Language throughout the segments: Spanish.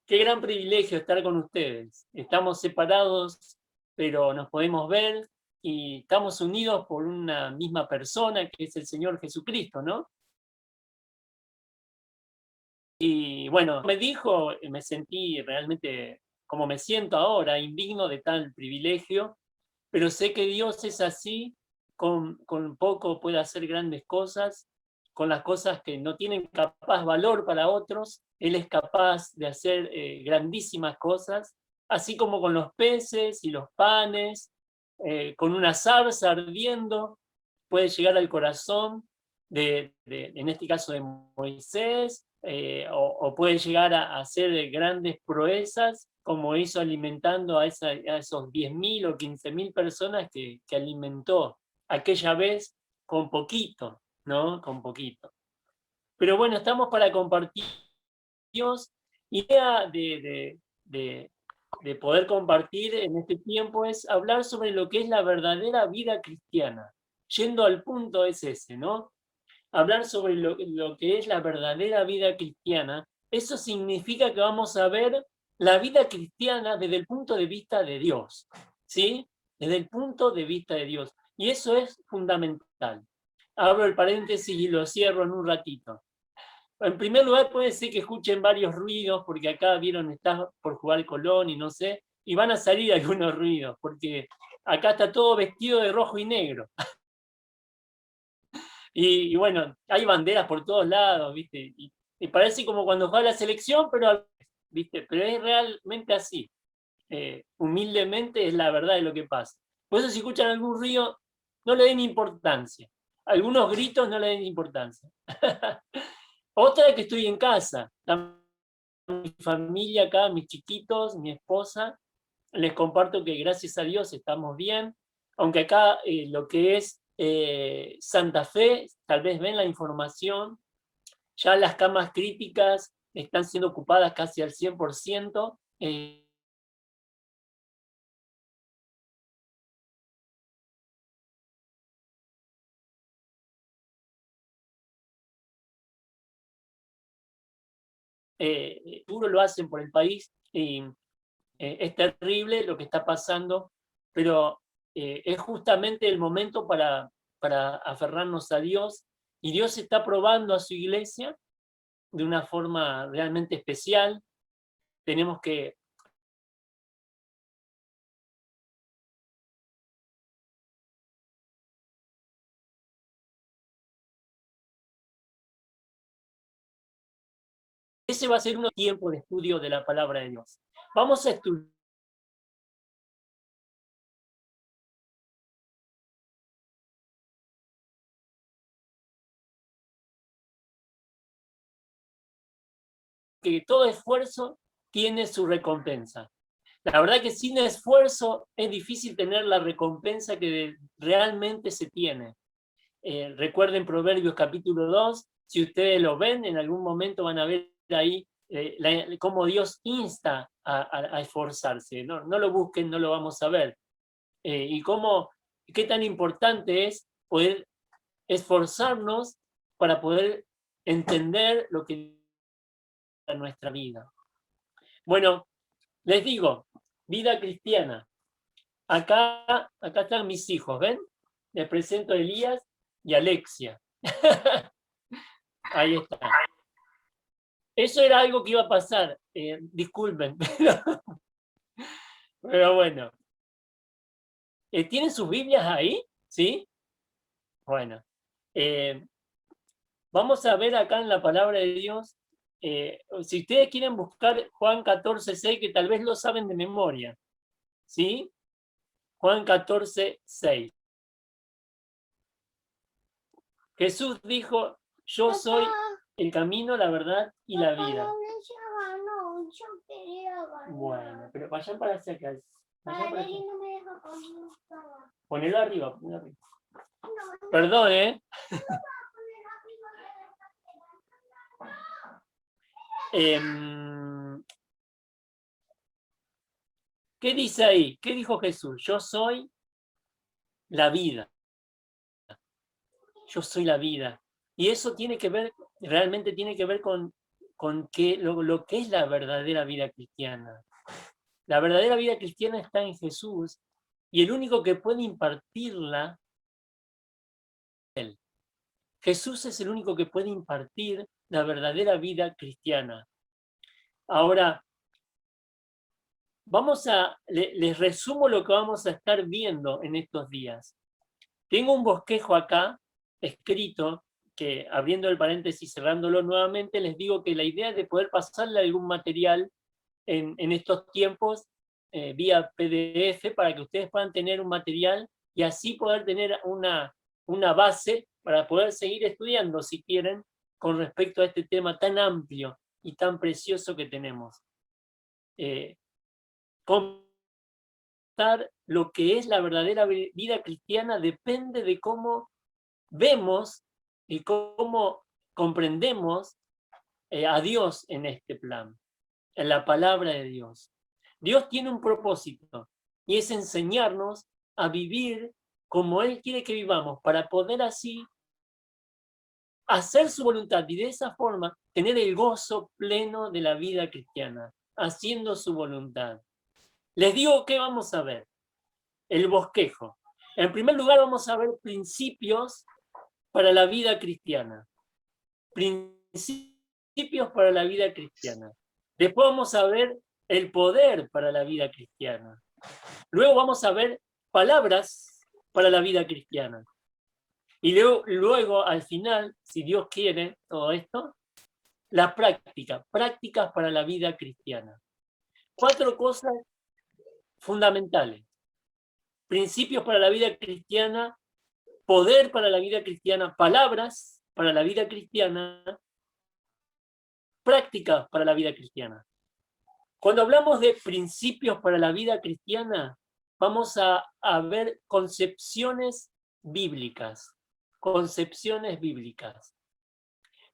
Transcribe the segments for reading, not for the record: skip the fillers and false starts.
Qué gran privilegio estar con ustedes. Estamos separados, pero nos podemos ver y estamos unidos por una misma persona, que es el Señor Jesucristo, ¿no? Y bueno, me dijo, me sentí realmente, como me siento ahora, indigno de tal privilegio, pero sé que Dios es así, con poco puede hacer grandes cosas, con las cosas que no tienen capaz valor para otros, Él es capaz de hacer grandísimas cosas, así como con los peces y los panes, con una zarza ardiendo, puede llegar al corazón en este caso de Moisés, o puede llegar a hacer grandes proezas, como hizo alimentando a esos 10.000 o 15.000 personas que alimentó aquella vez con poquito, ¿no? Con poquito. Pero bueno, estamos para compartir Dios. Idea de poder compartir en este tiempo es hablar sobre lo que es la verdadera vida cristiana. Yendo al punto es ese, ¿no? Hablar sobre lo que es la verdadera vida cristiana. Eso significa que vamos a ver la vida cristiana desde el punto de vista de Dios, ¿sí? Desde el punto de vista de Dios. Y eso es fundamental. Abro el paréntesis y lo cierro en un ratito. En primer lugar, puede ser que escuchen varios ruidos, porque acá vieron, está por jugar Colón y no sé, y van a salir algunos ruidos, porque acá está todo vestido de rojo y negro. Y bueno, hay banderas por todos lados, ¿viste? Y parece como cuando juega la selección, pero, ¿viste? Pero es realmente así. Humildemente es la verdad de lo que pasa. Por eso si escuchan algún ruido, no le den importancia. Algunos gritos no le den importancia. Otra es que estoy en casa. Mi familia acá, mis chiquitos, mi esposa, les comparto que gracias a Dios estamos bien, aunque acá lo que es Santa Fe, tal vez ven la información, ya las camas críticas están siendo ocupadas casi al 100%. Duro lo hacen por el país y es terrible lo que está pasando, pero es justamente el momento para aferrarnos a Dios, y Dios está probando a su iglesia de una forma realmente especial. Tenemos que ese va a ser un tiempo de estudio de la palabra de Dios. Vamos a estudiar que todo esfuerzo tiene su recompensa. La verdad que sin esfuerzo es difícil tener la recompensa que realmente se tiene. Recuerden Proverbios capítulo 2, si ustedes lo ven, en algún momento van a ver ahí cómo Dios insta a esforzarse. No, no lo busquen, no lo vamos a ver. Y qué tan importante es poder esforzarnos para poder entender lo que es nuestra vida. Bueno, les digo, vida cristiana. Acá están mis hijos, ¿ven? Les presento a Elías y Alexia. Ahí está. Eso era algo que iba a pasar, disculpen, pero bueno. ¿Tienen sus Biblias ahí? ¿Sí? Bueno. Vamos a ver acá en la palabra de Dios, si ustedes quieren buscar Juan 14:6, que tal vez lo saben de memoria, ¿sí? Juan 14:6. Jesús dijo, yo soy el camino, la verdad y la vida. Bueno, pero vayan para hacia acá. Ponelo arriba, ponelo arriba. Perdón, ¿eh? ¿Qué dice ahí? ¿Qué dijo Jesús? Yo soy la vida. Yo soy la vida. Y eso tiene que ver, realmente tiene que ver con lo que es la verdadera vida cristiana. La verdadera vida cristiana está en Jesús y el único que puede impartirla es Él. Jesús es el único que puede impartir la verdadera vida cristiana. Ahora, les resumo lo que vamos a estar viendo en estos días. Tengo un bosquejo acá, escrito, que abriendo el paréntesis y cerrándolo nuevamente, les digo que la idea es de poder pasarle algún material en estos tiempos vía PDF para que ustedes puedan tener un material y así poder tener una base para poder seguir estudiando, si quieren, con respecto a este tema tan amplio y tan precioso que tenemos. Contar lo que es la verdadera vida cristiana depende de cómo vemos y cómo comprendemos a Dios en este plan, en la palabra de Dios. Dios tiene un propósito y es enseñarnos a vivir como Él quiere que vivamos para poder así hacer su voluntad y de esa forma tener el gozo pleno de la vida cristiana, haciendo su voluntad. Les digo qué vamos a ver. El bosquejo. En primer lugar vamos a ver principios para la vida cristiana. Principios para la vida cristiana. Después vamos a ver el poder para la vida cristiana. Luego vamos a ver palabras para la vida cristiana. Y luego al final, si Dios quiere todo esto, la práctica, prácticas para la vida cristiana. 4 cosas fundamentales. Principios para la vida cristiana, poder para la vida cristiana, palabras para la vida cristiana, prácticas para la vida cristiana. Cuando hablamos de principios para la vida cristiana, vamos a ver concepciones bíblicas. Concepciones bíblicas.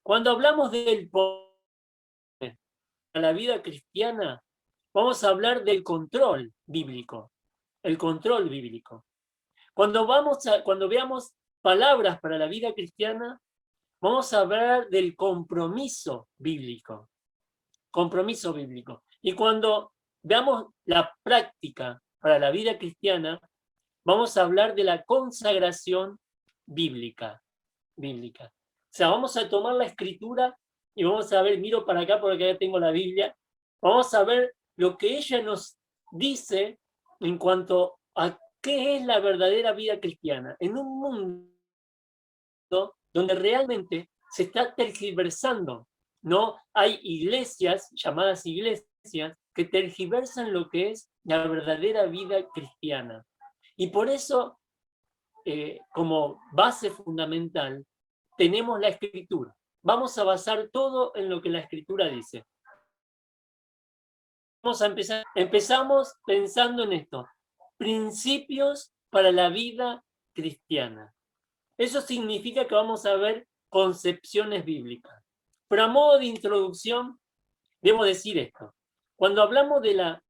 Cuando hablamos del poder para la vida cristiana, vamos a hablar del control bíblico. El control bíblico. Cuando veamos palabras para la vida cristiana, vamos a hablar del compromiso bíblico. Compromiso bíblico. Y cuando veamos la práctica para la vida cristiana, vamos a hablar de la consagración bíblica. O sea, vamos a tomar la escritura y vamos a ver, miro para acá porque acá tengo la Biblia, vamos a ver lo que ella nos dice en cuanto a qué es la verdadera vida cristiana. En un mundo donde realmente se está tergiversando, ¿no? Hay iglesias, llamadas iglesias, que tergiversan lo que es la verdadera vida cristiana. Y por eso, como base fundamental, tenemos la Escritura. Vamos a basar todo en lo que la Escritura dice. Vamos a empezamos pensando en esto. Principios para la vida cristiana. Eso significa que vamos a ver concepciones bíblicas. Pero a modo de introducción, debo decir esto. Cuando hablamos de la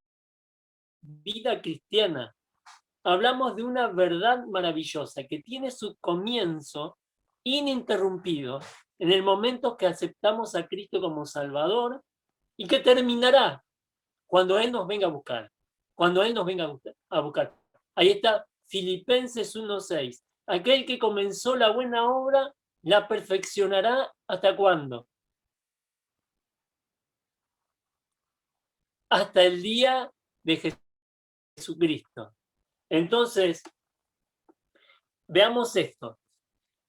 vida cristiana, hablamos de una verdad maravillosa que tiene su comienzo ininterrumpido en el momento que aceptamos a Cristo como Salvador y que terminará cuando Él nos venga a buscar. Cuando Él nos venga a buscar. Ahí está Filipenses 1:6. Aquel que comenzó la buena obra la perfeccionará ¿hasta cuándo? Hasta el día de Jesucristo. Entonces, veamos esto.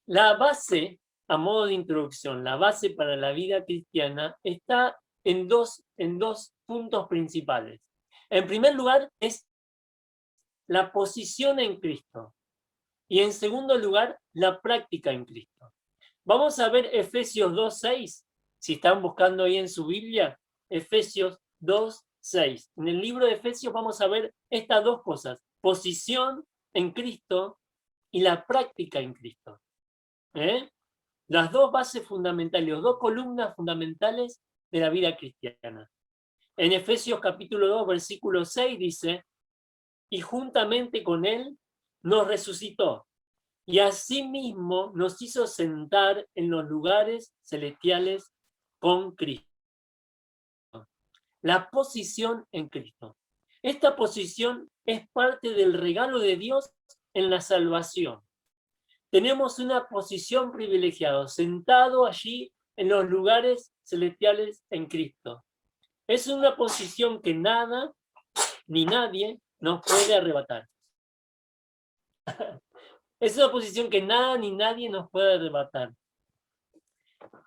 La base, a modo de introducción, la base para la vida cristiana está en dos puntos principales. En primer lugar, es la posición en Cristo. Y en segundo lugar, la práctica en Cristo. Vamos a ver Efesios 2:6. Si están buscando ahí en su Biblia, Efesios 2:6. En el libro de Efesios vamos a ver estas dos cosas. Posición en Cristo y la práctica en Cristo. Las dos bases fundamentales, las dos columnas fundamentales de la vida cristiana. En Efesios capítulo 2, versículo 6 dice, y juntamente con Él nos resucitó, y asimismo nos hizo sentar en los lugares celestiales con Cristo. la posición en Cristo. Esta posición es parte del regalo de Dios en la salvación. Tenemos una posición privilegiada, sentado allí en los lugares celestiales en Cristo. Es una posición que nada ni nadie nos puede arrebatar. Es una posición que nada ni nadie nos puede arrebatar.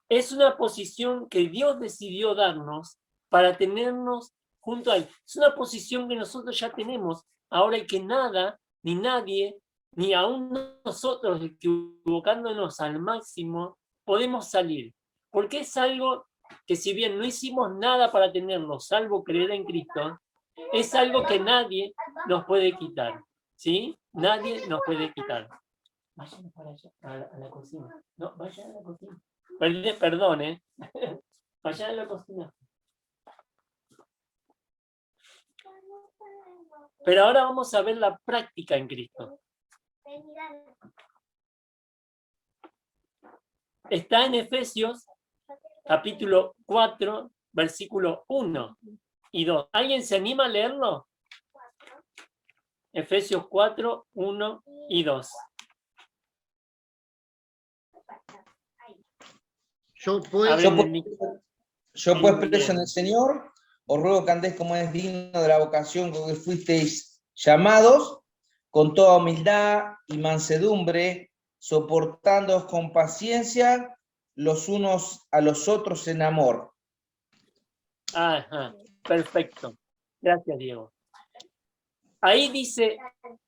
Es una posición que Dios decidió darnos para tenernos junto a Él. Es una posición que nosotros ya tenemos ahora y que nada ni nadie, ni aún nosotros equivocándonos al máximo, podemos salir. Porque es algo que si bien no hicimos nada para tenerlo, salvo creer en Cristo, es algo que nadie nos puede quitar. ¿Sí? Nadie nos puede quitar. Vayan para allá, a la cocina. No, vayan a la cocina. Perdón. Vayan a la cocina. Pero ahora vamos a ver la práctica en Cristo. Está en Efesios, capítulo 4, versículo 1 y 2. ¿Alguien se anima a leerlo? Efesios 4, 1 y 2. Yo pues, preso en el Señor, os ruego que andéis como es digno de la vocación con que fuisteis llamados, con toda humildad y mansedumbre, soportándoos con paciencia los unos a los otros en amor. Ajá, perfecto. Gracias, Diego. Ahí dice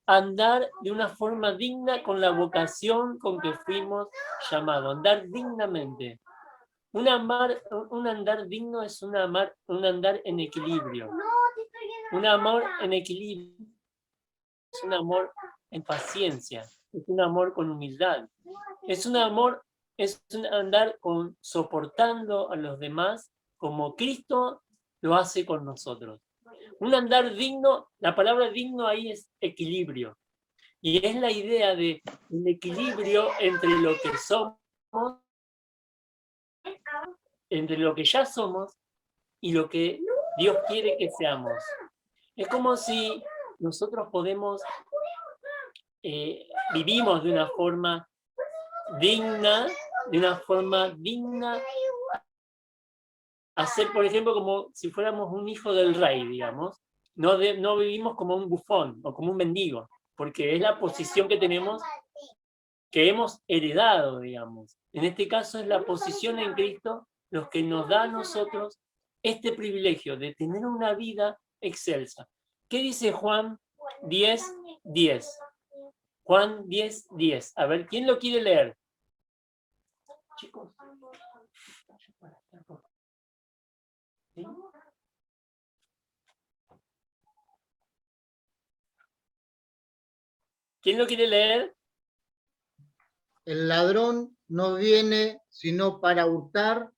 andar de una forma digna con la vocación con que fuimos llamados, andar dignamente. Un andar digno es un andar en equilibrio. Un amor en equilibrio es un amor en paciencia, es un amor con humildad. Es un andar soportando a los demás como Cristo lo hace con nosotros. Un andar digno, la palabra digno ahí es equilibrio. Y es la idea de un equilibrio entre lo que somos, entre lo que ya somos y lo que Dios quiere que seamos. Es como si nosotros vivimos de una forma digna, hacer, por ejemplo, como si fuéramos un hijo del rey, digamos. No vivimos como un bufón o como un mendigo, porque es la posición que tenemos, que hemos heredado, digamos. En este caso es la posición en Cristo lo que nos da a nosotros este privilegio de tener una vida excelsa. ¿Qué dice Juan 10:10? Juan 10:10. A ver, ¿quién lo quiere leer? Chicos. ¿Sí? ¿Quién lo quiere leer? El ladrón no viene sino para hurtar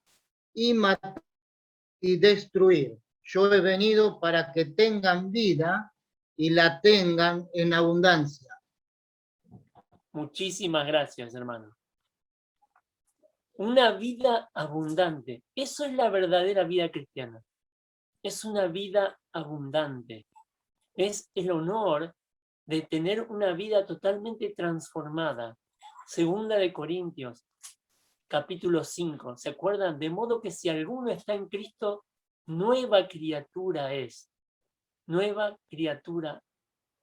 y matar y destruir. Yo he venido para que tengan vida y la tengan en abundancia. Muchísimas gracias, hermano. Una vida abundante. Eso es la verdadera vida cristiana. Es una vida abundante. Es el honor de tener una vida totalmente transformada. Segunda de Corintios, capítulo 5. ¿Se acuerdan? De modo que si alguno está en Cristo, nueva criatura es. Nueva criatura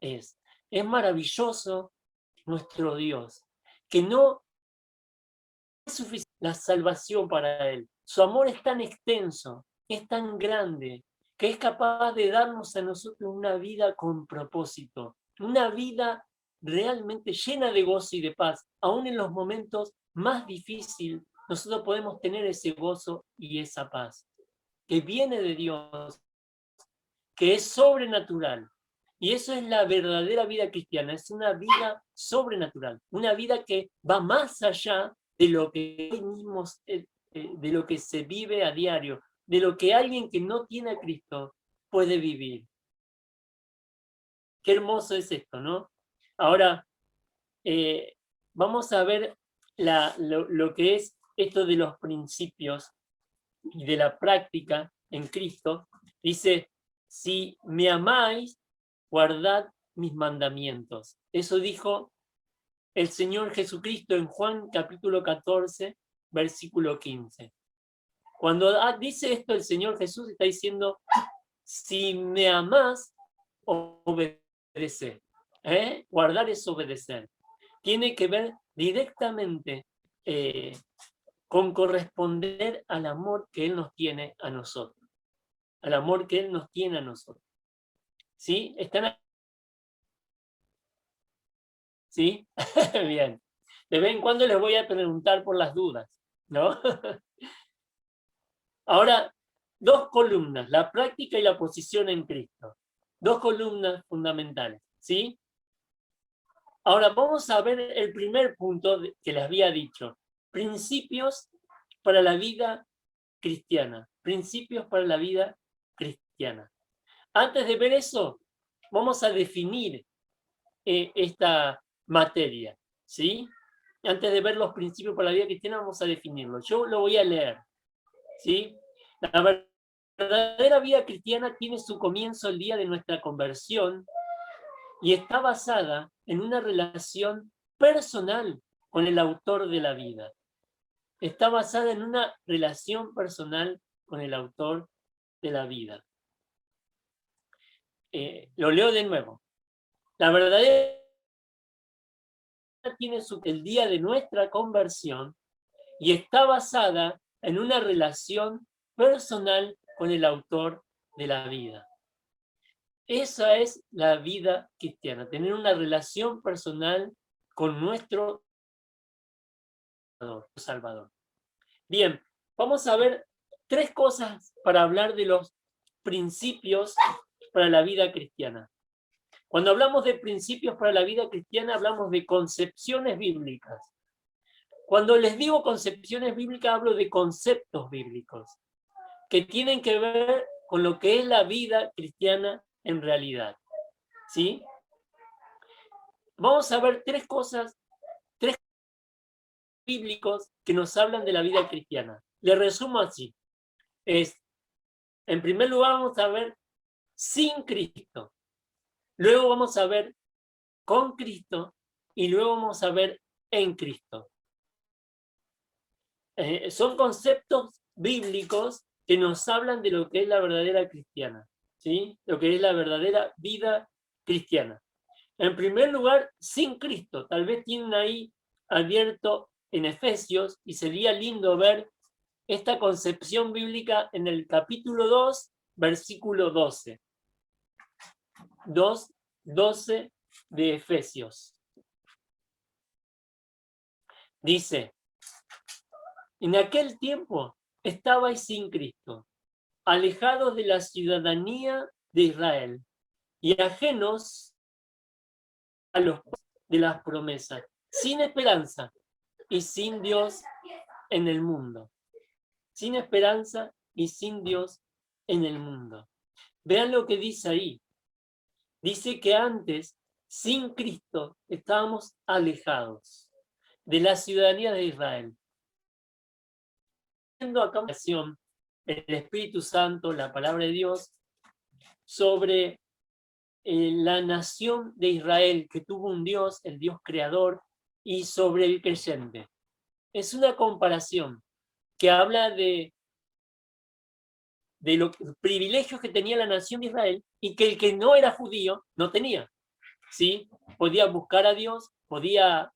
es. Es maravilloso nuestro Dios, que no es suficiente la salvación para Él. Su amor es tan extenso, es tan grande, que es capaz de darnos a nosotros una vida con propósito, una vida realmente llena de gozo y de paz. Aún en los momentos más difíciles, nosotros podemos tener ese gozo y esa paz, que viene de Dios, que es sobrenatural. Y eso es la verdadera vida cristiana, es una vida sobrenatural, una vida que va más allá de lo que mismos, de lo que se vive a diario, de lo que alguien que no tiene a Cristo puede vivir. Qué hermoso es esto, ¿no? Ahora, vamos a ver lo que es esto de los principios y de la práctica en Cristo, Dice, si me amáis, guardad mis mandamientos. Eso dijo el Señor Jesucristo en Juan capítulo 14, versículo 15. Cuando dice esto el Señor Jesús está diciendo, si me amás, obedecer. Guardar es obedecer. Tiene que ver directamente con corresponder al amor que Él nos tiene a nosotros. Al amor que Él nos tiene a nosotros. ¿Sí? ¿Están? ¿Sí? Bien. De vez en cuando les voy a preguntar por las dudas, ¿no? Ahora, dos columnas, la práctica y la posición en Cristo. Dos columnas fundamentales, ¿sí? Ahora vamos a ver el primer punto que les había dicho. Principios para la vida cristiana. Principios para la vida cristiana. Antes de ver eso, vamos a definir esta materia, ¿sí? Antes de ver los principios para la vida cristiana, vamos a definirlo. Yo lo voy a leer, ¿sí? La verdadera vida cristiana tiene su comienzo el día de nuestra conversión y está basada en una relación personal con el autor de la vida. Está basada en una relación personal con el autor de la vida. Lo leo de nuevo. La verdadera tiene el día de nuestra conversión y está basada en una relación personal con el autor de la vida. Esa es la vida cristiana, tener una relación personal con nuestro Salvador. Bien, vamos a ver tres cosas para hablar de los principios para la vida cristiana. Cuando hablamos de principios para la vida cristiana, hablamos de concepciones bíblicas. Cuando les digo concepciones bíblicas, hablo de conceptos bíblicos que tienen que ver con lo que es la vida cristiana en realidad. ¿Sí? Vamos a ver tres cosas, tres bíblicos que nos hablan de la vida cristiana. Le resumo así. En primer lugar, vamos a ver sin Cristo. Luego vamos a ver con Cristo y luego vamos a ver en Cristo. Son conceptos bíblicos que nos hablan de lo que es la verdadera cristiana, ¿sí? Lo que es la verdadera vida cristiana. En primer lugar, sin Cristo. Tal vez tienen ahí abierto en Efesios y sería lindo ver esta concepción bíblica en el capítulo 2, versículo 12. 2:12 de Efesios. Dice, en aquel tiempo estabais sin Cristo, alejados de la ciudadanía de Israel y ajenos a los de las promesas, sin esperanza y sin Dios en el mundo. Sin esperanza y sin Dios en el mundo. Vean lo que dice ahí. Dice que antes, sin Cristo, estábamos alejados de la ciudadanía de Israel. Viendo acá el Espíritu Santo, la palabra de Dios, sobre la nación de Israel que tuvo un Dios, el Dios creador, y sobre el creyente. Es una comparación que habla de los privilegios que tenía la nación de Israel y que el que no era judío no tenía. ¿Sí? Podía buscar a Dios, podía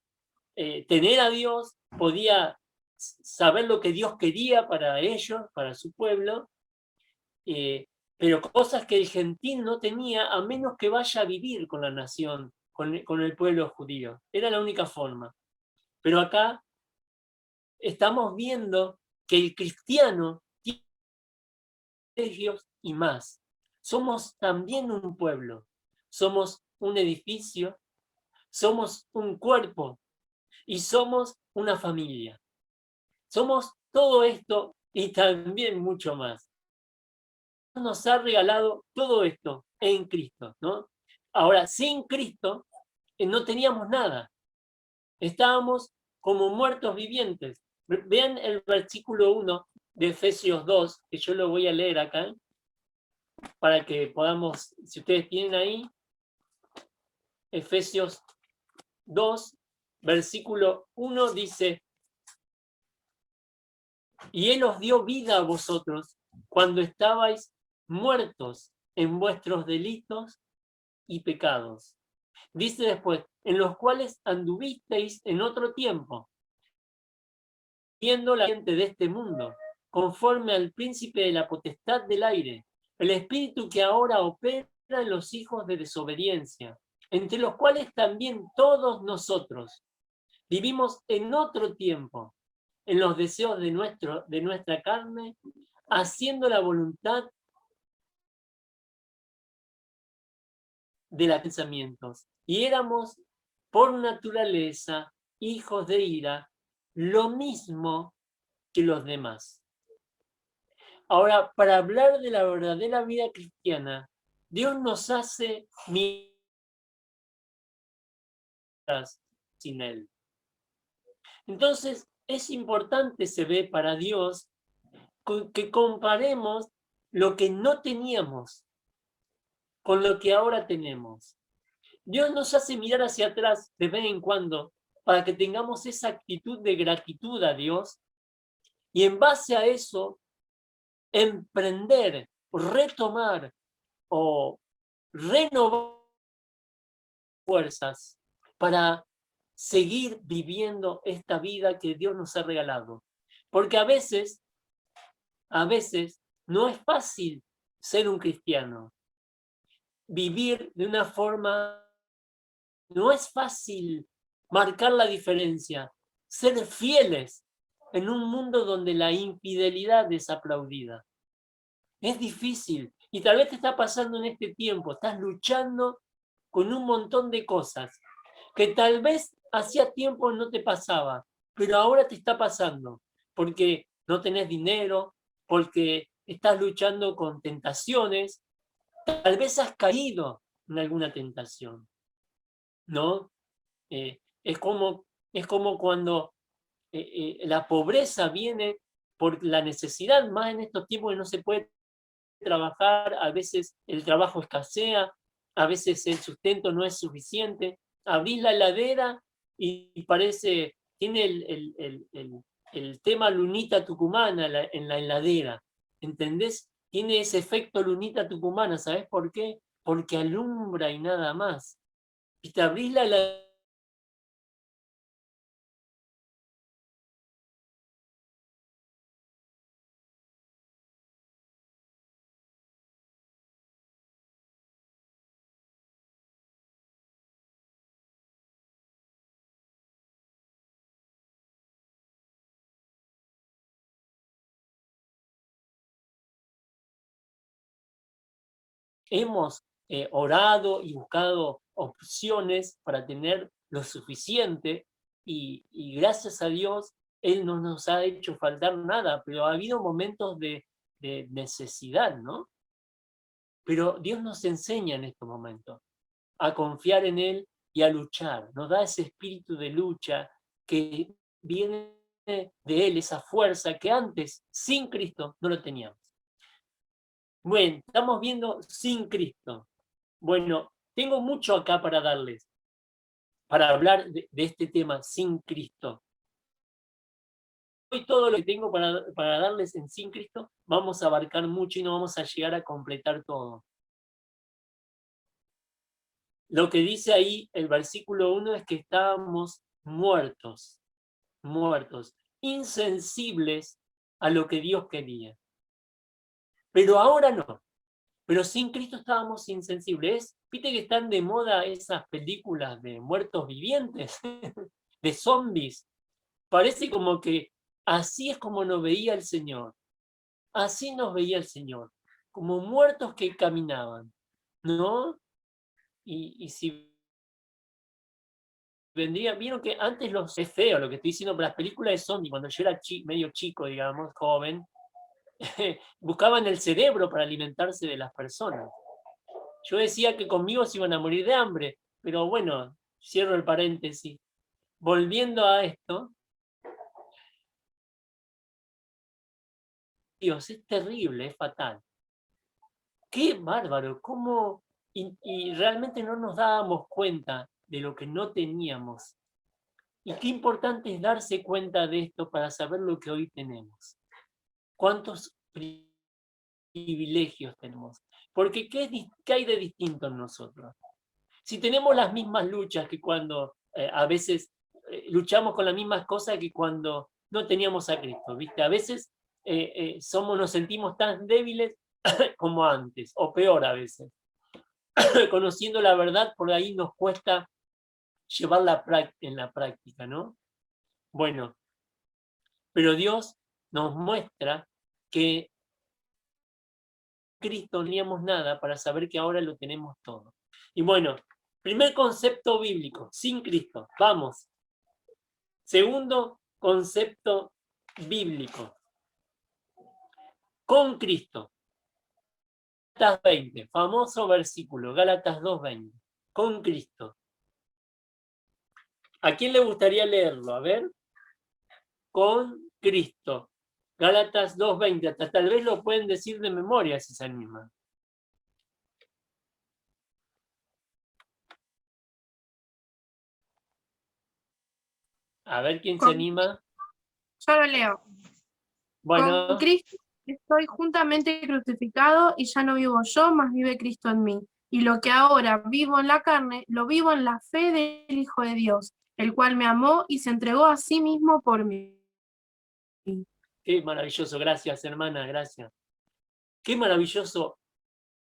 tener a Dios, podía saber lo que Dios quería para ellos, para su pueblo, pero cosas que el gentil no tenía a menos que vaya a vivir con la nación, con el pueblo judío. Era la única forma. Pero acá estamos viendo que el cristiano tiene privilegios y más. Somos también un pueblo, somos un edificio, somos un cuerpo y somos una familia. Somos todo esto y también mucho más. Nos ha regalado todo esto en Cristo, ¿no? Ahora, sin Cristo no teníamos nada. Estábamos como muertos vivientes. Vean el versículo 1 de Efesios 2, que yo lo voy a leer acá. para que podamos, si ustedes tienen ahí, Efesios 2, versículo 1 dice: y Él os dio vida a vosotros cuando estabais muertos en vuestros delitos y pecados. Dice después, en los cuales anduvisteis en otro tiempo, viendo la gente de este mundo, conforme al príncipe de la potestad del aire, el espíritu que ahora opera en los hijos de desobediencia, entre los cuales también todos nosotros vivimos en otro tiempo, en los deseos de nuestra carne, haciendo la voluntad de los pensamientos. Y éramos por naturaleza hijos de ira, lo mismo que los demás. Ahora, para hablar de la verdadera vida cristiana, Dios nos hace miras sin Él. Entonces, es importante, se ve para Dios, que comparemos lo que no teníamos con lo que ahora tenemos. Dios nos hace mirar hacia atrás de vez en cuando para que tengamos esa actitud de gratitud a Dios y en base a eso emprender, retomar o renovar fuerzas para seguir viviendo esta vida que Dios nos ha regalado. Porque a veces no es fácil ser un cristiano. Vivir de una forma, no es fácil marcar la diferencia, ser fieles en un mundo donde la infidelidad es aplaudida. Es difícil y tal vez te está pasando en este tiempo, estás luchando con un montón de cosas que tal vez hacía tiempo no te pasaba, pero ahora te está pasando porque no tenés dinero, porque estás luchando con tentaciones, tal vez has caído en alguna tentación, ¿no? Es como cuando la pobreza viene por la necesidad, más en estos tiempos que no se puede trabajar, a veces el trabajo escasea, a veces el sustento no es suficiente. Abrís la heladera y parece, tiene el tema lunita tucumana en la heladera, ¿entendés? Tiene ese efecto lunita tucumana, ¿sabés por qué? Porque alumbra y nada más. Y te abrís la heladera hemos orado y buscado opciones para tener lo suficiente y gracias a Dios Él no nos ha hecho faltar nada, pero ha habido momentos de necesidad, ¿no? Pero Dios nos enseña en estos momentos a confiar en Él y a luchar, nos da ese espíritu de lucha que viene de Él, esa fuerza que antes, sin Cristo, no lo teníamos. Bueno, estamos viendo sin Cristo. Bueno, tengo mucho acá para darles, para hablar de este tema, sin Cristo. Hoy todo lo que tengo para darles en sin Cristo, vamos a abarcar mucho y no vamos a llegar a completar todo. Lo que dice ahí el versículo 1 es que estábamos muertos, insensibles a lo que Dios quería. Pero ahora no. Pero sin Cristo estábamos insensibles. ¿Viste que están de moda esas películas de muertos vivientes? De zombies? Parece como que así es como nos veía el Señor. Así nos veía el Señor. Como muertos que caminaban, ¿no? Y si vendría, vieron que antes es feo lo que estoy diciendo, pero las películas de zombies, cuando yo era medio chico, digamos, joven, buscaban el cerebro para alimentarse de las personas. Yo decía que conmigo se iban a morir de hambre, pero bueno, cierro el paréntesis. Volviendo a esto, Dios, es terrible, es fatal. qué bárbaro, cómo, y realmente no nos dábamos cuenta de lo que no teníamos. Y qué importante es darse cuenta de esto para saber lo que hoy tenemos. ¿Cuántos privilegios tenemos? Porque ¿qué hay de distinto en nosotros? Si tenemos las mismas luchas que cuando a veces luchamos con las mismas cosas que cuando no teníamos a Cristo, ¿viste? A veces nos sentimos tan débiles como antes, o peor a veces. Conociendo la verdad, por ahí nos cuesta llevarla en la práctica, ¿no? Bueno, pero Dios nos muestra que Cristo no teníamos nada para saber que ahora lo tenemos todo. Y bueno, primer concepto bíblico, sin Cristo. Vamos. Segundo concepto bíblico, con Cristo. Gálatas 20, famoso versículo, Gálatas 2:20, con Cristo. ¿A quién le gustaría leerlo? A ver. Con Cristo. Gálatas 2:20, hasta tal vez lo pueden decir de memoria si se animan. A ver quién se anima. Yo lo leo. Bueno. Con Cristo estoy juntamente crucificado y ya no vivo yo, mas vive Cristo en mí. Y lo que ahora vivo en la carne, lo vivo en la fe del Hijo de Dios, el cual me amó y se entregó a sí mismo por mí. Qué maravilloso, gracias hermana, gracias. Qué maravilloso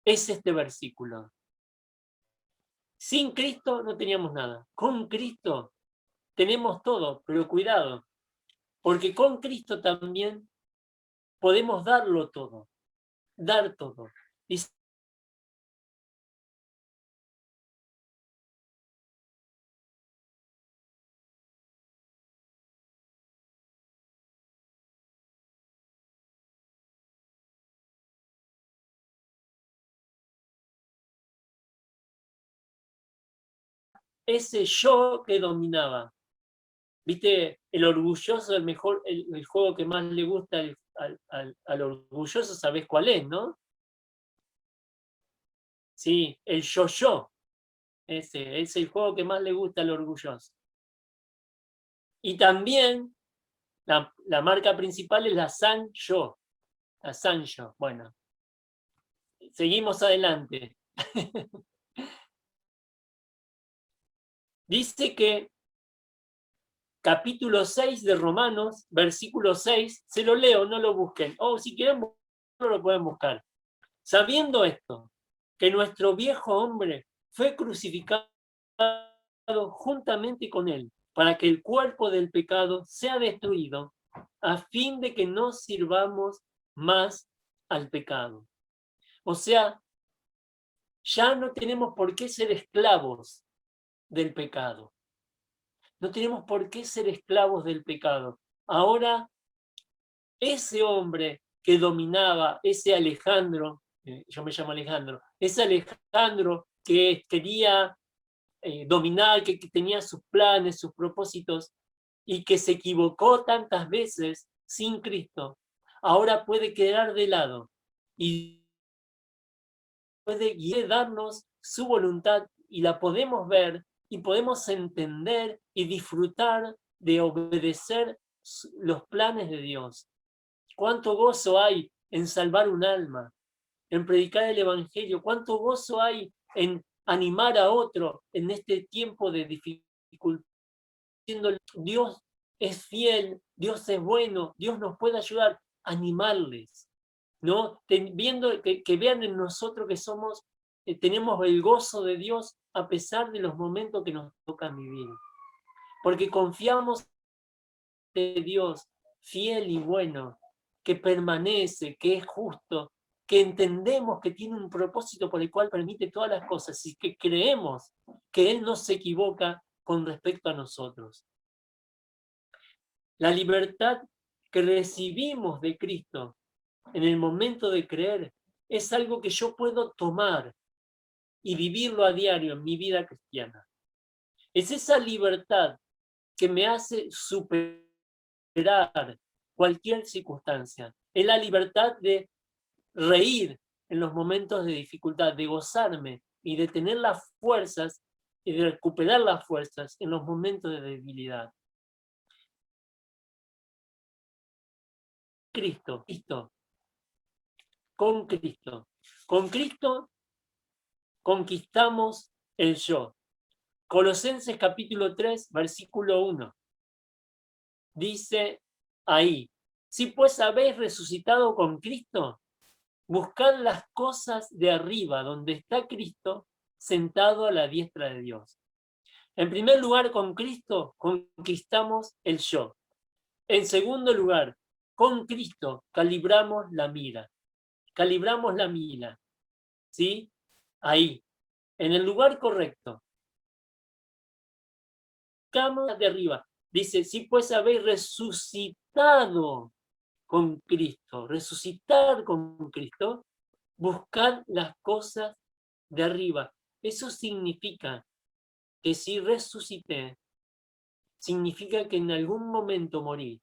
es este versículo. Sin Cristo no teníamos nada. Con Cristo tenemos todo, pero cuidado, porque con Cristo también podemos darlo todo, dar todo. Y ese yo que dominaba, ¿viste? El orgulloso, el juego que más le gusta al orgulloso, ¿sabés cuál es, no? Sí, el yo-yo. Ese es el juego que más le gusta al orgulloso. Y también la marca principal es la San-yo. La San-yo. Bueno, seguimos adelante. Dice que capítulo 6 de Romanos, versículo 6, se lo leo, no lo busquen. O si quieren, no lo pueden buscar. Sabiendo esto, que nuestro viejo hombre fue crucificado juntamente con él, para que el cuerpo del pecado sea destruido, a fin de que no sirvamos más al pecado. O sea, ya no tenemos por qué ser esclavos del pecado. No tenemos por qué ser esclavos del pecado. Ahora, ese hombre que dominaba, ese Alejandro, yo me llamo Alejandro, ese Alejandro que quería dominar, que tenía sus planes, sus propósitos, y que se equivocó tantas veces sin Cristo, ahora puede quedar de lado y puede darnos su voluntad y la podemos ver y podemos entender y disfrutar de obedecer los planes de Dios. Cuánto gozo hay en salvar un alma, en predicar el evangelio, cuánto gozo hay en animar a otro en este tiempo de dificultad. Dios es fiel, Dios es bueno, Dios nos puede ayudar a animarles, ¿no? Viendo que vean en nosotros que somos, tenemos el gozo de Dios a pesar de los momentos que nos tocan vivir. Porque confiamos en Dios fiel y bueno, que permanece, que es justo, que entendemos que tiene un propósito por el cual permite todas las cosas y que creemos que Él no se equivoca con respecto a nosotros. La libertad que recibimos de Cristo en el momento de creer es algo que yo puedo tomar y vivirlo a diario en mi vida cristiana. Es esa libertad que me hace superar cualquier circunstancia. Es la libertad de reír en los momentos de dificultad, de gozarme y de tener las fuerzas y de recuperar las fuerzas en los momentos de debilidad. Cristo. Con Cristo. Con Cristo conquistamos el yo. Colosenses capítulo 3, versículo 1. Dice ahí, si pues habéis resucitado con Cristo, buscad las cosas de arriba, donde está Cristo, sentado a la diestra de Dios. En primer lugar, con Cristo conquistamos el yo. En segundo lugar, con Cristo calibramos la mira. Calibramos la mira, ¿sí? Ahí, en el lugar correcto. Cámara de arriba. Dice, si pues habéis resucitado con Cristo, resucitar con Cristo, buscad las cosas de arriba. Eso significa que si resucité, significa que en algún momento morí.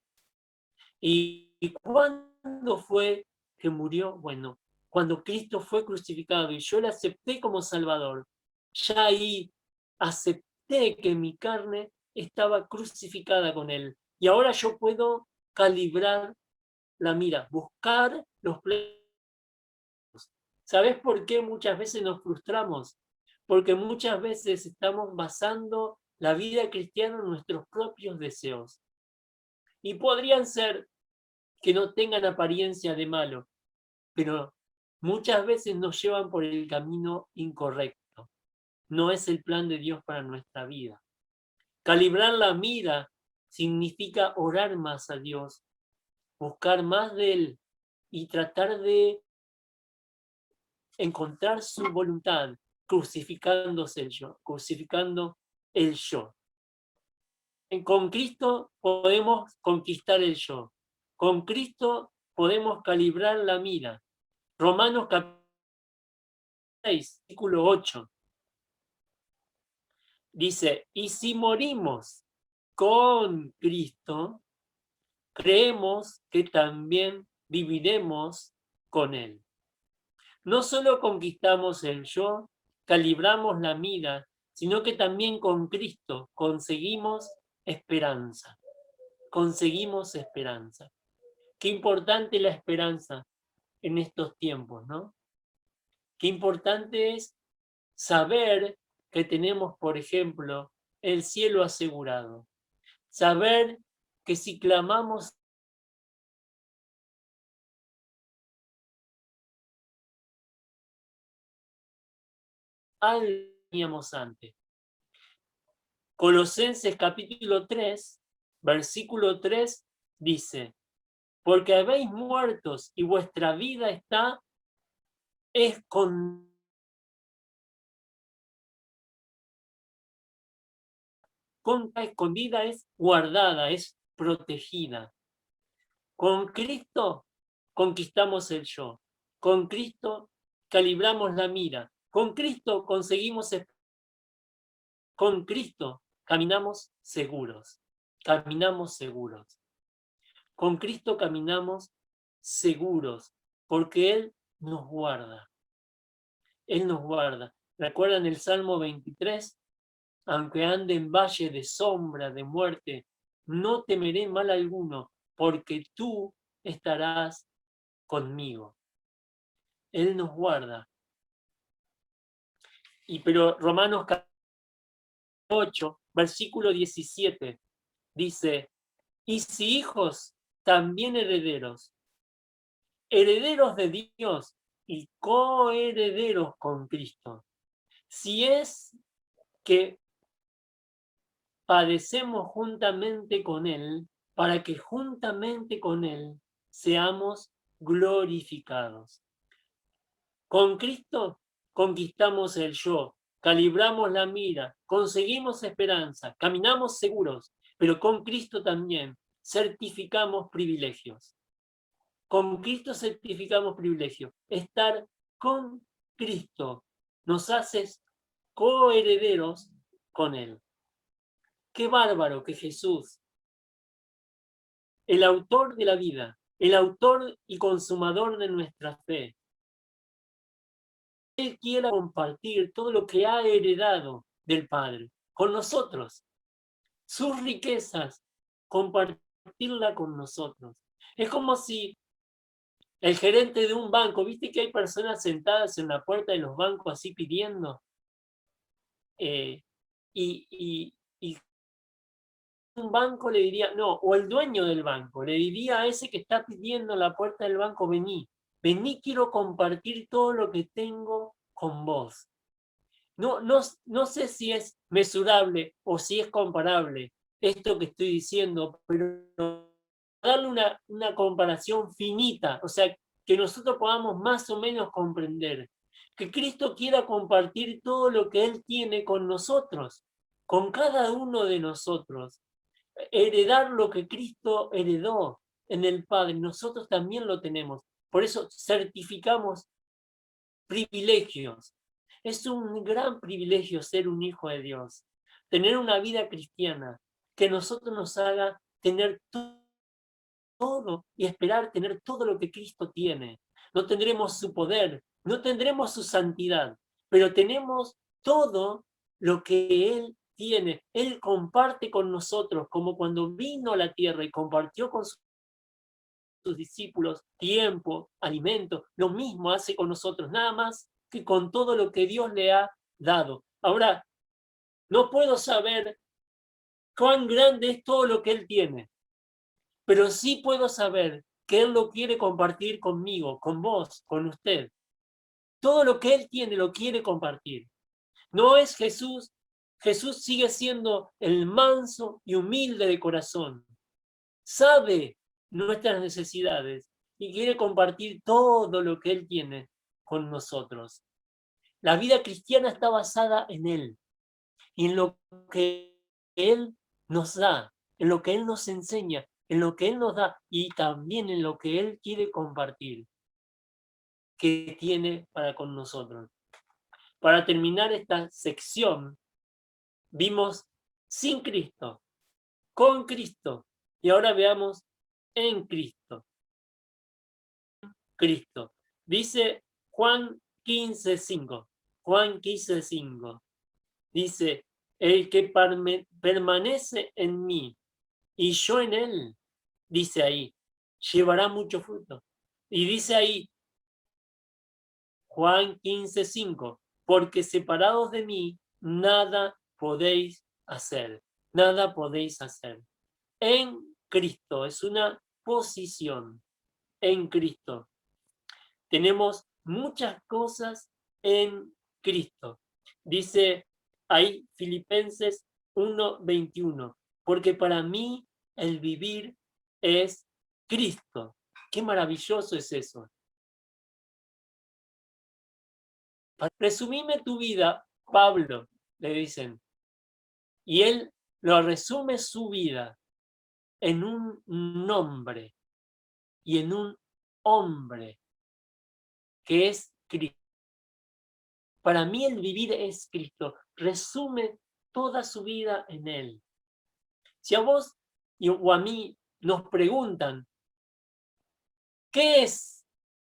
¿Y cuándo fue que murió? Bueno, cuando Cristo fue crucificado y yo le acepté como Salvador, ya ahí acepté que mi carne estaba crucificada con Él. Y ahora yo puedo calibrar la mira, buscar los plenos. ¿Sabes por qué muchas veces nos frustramos? Porque muchas veces estamos basando la vida cristiana en nuestros propios deseos. Y podrían ser que no tengan apariencia de malo, pero muchas veces nos llevan por el camino incorrecto. No es el plan de Dios para nuestra vida. Calibrar la mira significa orar más a Dios, buscar más de Él y tratar de encontrar su voluntad, crucificándose el yo, crucificando el yo. Con Cristo podemos conquistar el yo. Con Cristo podemos calibrar la mira. Romanos capítulo 6, versículo 8. Dice, y si morimos con Cristo, creemos que también viviremos con Él. No solo conquistamos el yo, calibramos la mira, sino que también con Cristo conseguimos esperanza. Conseguimos esperanza. Qué importante la esperanza en estos tiempos, ¿no? Qué importante es saber que tenemos, por ejemplo, el cielo asegurado. Saber que si clamamos algo teníamos antes. Colosenses capítulo 3, versículo 3 dice, porque habéis muertos y vuestra vida está escondida. Escondida es guardada, es protegida. Con Cristo conquistamos el yo. Con Cristo calibramos la mira. Con Cristo conseguimos. Con Cristo caminamos seguros. Caminamos seguros. Con Cristo caminamos seguros porque Él nos guarda. Él nos guarda. ¿Recuerdan el Salmo 23? Aunque ande en valle de sombra, de muerte, no temeré mal alguno, porque tú estarás conmigo. Él nos guarda. Pero Romanos 8, versículo 17, dice, y si hijos, también herederos, herederos de Dios y coherederos con Cristo. Si es que padecemos juntamente con Él, para que juntamente con Él seamos glorificados. Con Cristo conquistamos el yo, calibramos la mira, conseguimos esperanza, caminamos seguros, pero con Cristo también certificamos privilegios. Con Cristo certificamos privilegios. Estar con Cristo nos hace coherederos con Él. Qué bárbaro que Jesús, el autor de la vida, el autor y consumador de nuestra fe, Él quiera compartir todo lo que ha heredado del Padre con nosotros. Sus riquezas, compartirla con nosotros. Es como si el gerente de un banco, viste que hay personas sentadas en la puerta de los bancos así pidiendo, y un banco le diría, no, o el dueño del banco le diría a ese que está pidiendo en la puerta del banco, vení, quiero compartir todo lo que tengo con vos. No sé si es mesurable o si es comparable esto que estoy diciendo, pero darle una comparación finita, o sea, que nosotros podamos más o menos comprender, que Cristo quiera compartir todo lo que Él tiene con nosotros, con cada uno de nosotros, heredar lo que Cristo heredó en el Padre, nosotros también lo tenemos, por eso certificamos privilegios. Es un gran privilegio ser un hijo de Dios, tener una vida cristiana que nosotros nos haga tener todo y esperar tener todo lo que Cristo tiene. No tendremos su poder, no tendremos su santidad, pero tenemos todo lo que Él tiene. Él comparte con nosotros, como cuando vino a la tierra y compartió con sus discípulos tiempo, alimento, lo mismo hace con nosotros, nada más que con todo lo que Dios le ha dado. Ahora, no puedo saber cuán grande es todo lo que Él tiene, pero sí puedo saber que Él lo quiere compartir conmigo, con vos, con usted. Todo lo que Él tiene lo quiere compartir. No es Jesús. Jesús sigue siendo el manso y humilde de corazón. Sabe nuestras necesidades y quiere compartir todo lo que Él tiene con nosotros. La vida cristiana está basada en Él y en lo que Él nos da, en lo que Él nos enseña, en lo que Él nos da y también en lo que Él quiere compartir, que tiene para con nosotros. Para terminar esta sección, vimos sin Cristo, con Cristo, y ahora veamos en Cristo. Cristo. Dice Juan 15:5. Juan 15:5. Dice, el que permanece en mí y yo en él, dice ahí, llevará mucho fruto. Y dice ahí, Juan 15:5, porque separados de mí, nada podéis hacer. Nada podéis hacer. En Cristo, es una posición. En Cristo. Tenemos muchas cosas en Cristo. Dice ahí Filipenses 1:21, porque para mí el vivir es Cristo. Qué maravilloso es eso. Resumime tu vida, Pablo, le dicen. Y él lo resume su vida en un nombre y en un hombre, que es Cristo. Para mí el vivir es Cristo. Resume toda su vida en Él. Si a vos o a mí nos preguntan, ¿qué es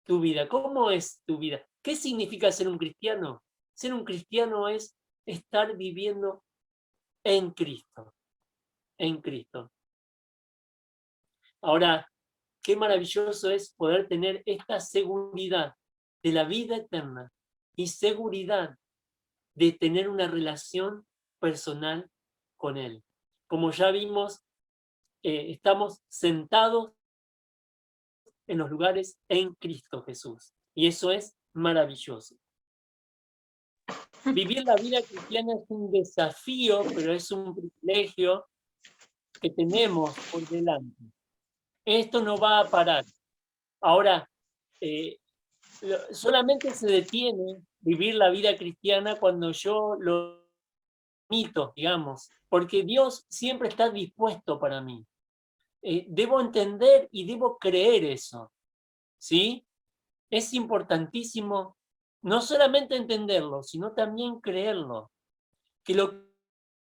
tu vida? ¿Cómo es tu vida? ¿Qué significa ser un cristiano? Ser un cristiano es estar viviendo en Cristo. En Cristo. Ahora, qué maravilloso es poder tener esta seguridad de la vida eterna y seguridad de tener una relación personal con Él. Como ya vimos, estamos sentados en los lugares en Cristo Jesús. Y eso es maravilloso. Vivir la vida cristiana es un desafío, pero es un privilegio que tenemos por delante. Esto no va a parar. Ahora, solamente se detiene vivir la vida cristiana cuando yo lo permito, digamos, porque Dios siempre está dispuesto para mí. Debo entender y debo creer eso, ¿sí? Es importantísimo no solamente entenderlo, sino también creerlo, que lo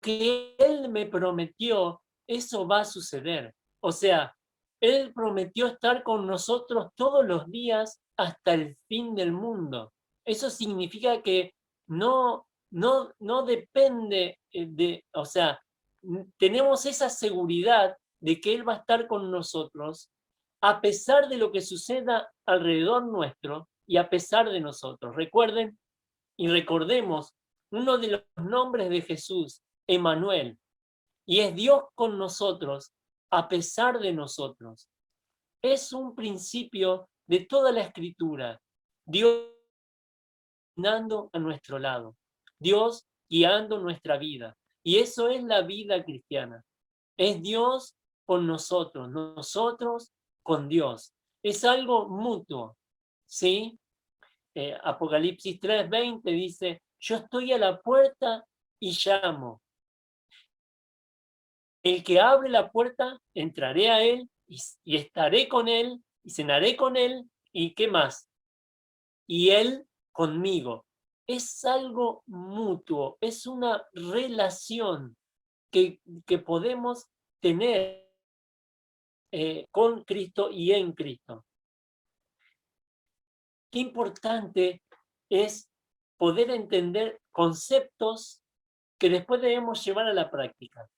que Él me prometió, eso va a suceder. O sea, Él prometió estar con nosotros todos los días hasta el fin del mundo. Eso significa que no depende o sea, tenemos esa seguridad de que Él va a estar con nosotros a pesar de lo que suceda alrededor nuestro y a pesar de nosotros. Recuerden y recordemos uno de los nombres de Jesús, Emmanuel, y es Dios con nosotros a pesar de nosotros. Es un principio de toda la Escritura. Dios guiando a nuestro lado, Dios guiando nuestra vida. Y eso es la vida cristiana. Es Dios con nosotros, nosotros con Dios. Es algo mutuo, ¿sí? Apocalipsis 3:20 dice, yo estoy a la puerta y llamo. El que abre la puerta, entraré a él y estaré con él y cenaré con él y ¿qué más? Y él conmigo. Es algo mutuo, es una relación que podemos tener con Cristo y en Cristo. Qué importante es poder entender conceptos que después debemos llevar a la práctica.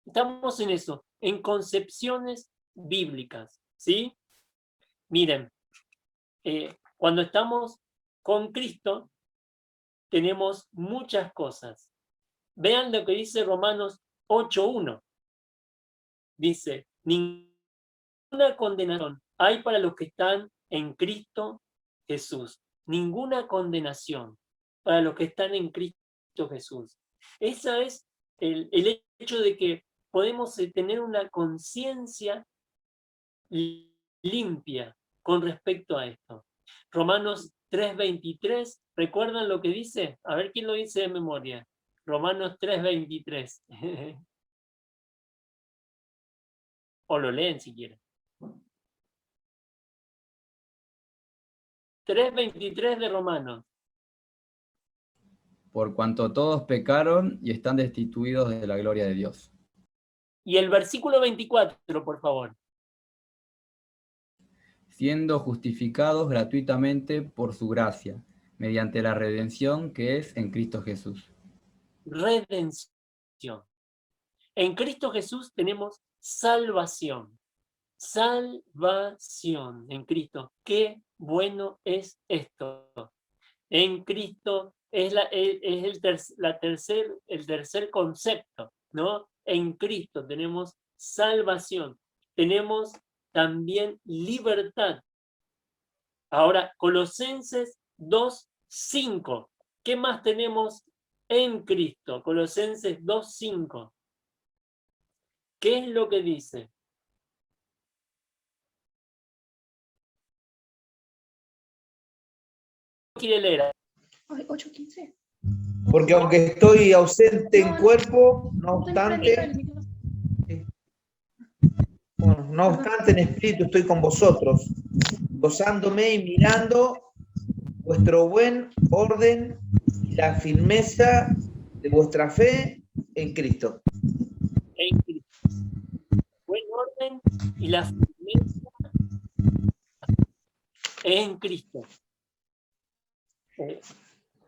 Estamos en eso, en concepciones bíblicas, ¿sí? Miren, cuando estamos con Cristo, tenemos muchas cosas. Vean lo que dice Romanos 8:1. Dice, ninguna condenación hay para los que están en Cristo Jesús. Ninguna condenación para los que están en Cristo Jesús. Ese es el hecho de que podemos tener una conciencia limpia con respecto a esto. Romanos 3:23, ¿recuerdan lo que dice? A ver quién lo dice de memoria. Romanos 3:23. O lo leen si quieren. 3:23 de Romanos. Por cuanto todos pecaron y están destituidos de la gloria de Dios. Y el versículo 24, por favor. Siendo justificados gratuitamente por su gracia, mediante la redención que es en Cristo Jesús. Redención. En Cristo Jesús tenemos salvación. Salvación en Cristo. Qué bueno es esto. En Cristo es el tercer concepto, ¿no? En Cristo tenemos salvación. Tenemos también libertad. Ahora, Colosenses 2:5. ¿Qué más tenemos en Cristo? Colosenses 2:5. ¿Qué es lo que dice? ¿Quiere leer? 8:15. Porque aunque estoy ausente en cuerpo, no obstante en espíritu estoy con vosotros, gozándome y mirando vuestro buen orden y la firmeza de vuestra fe en Cristo. En Cristo. Buen orden y la firmeza en Cristo.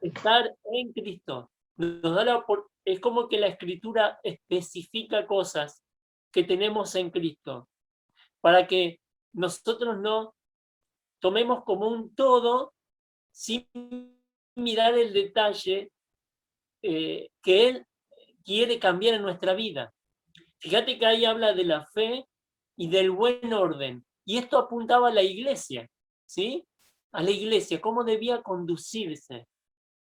Estar en Cristo nos da es como que la Escritura especifica cosas que tenemos en Cristo, para que nosotros no tomemos como un todo sin mirar el detalle que Él quiere cambiar en nuestra vida. Fíjate que ahí habla de la fe y del buen orden, y esto apuntaba a la iglesia, ¿sí? A la iglesia, cómo debía conducirse,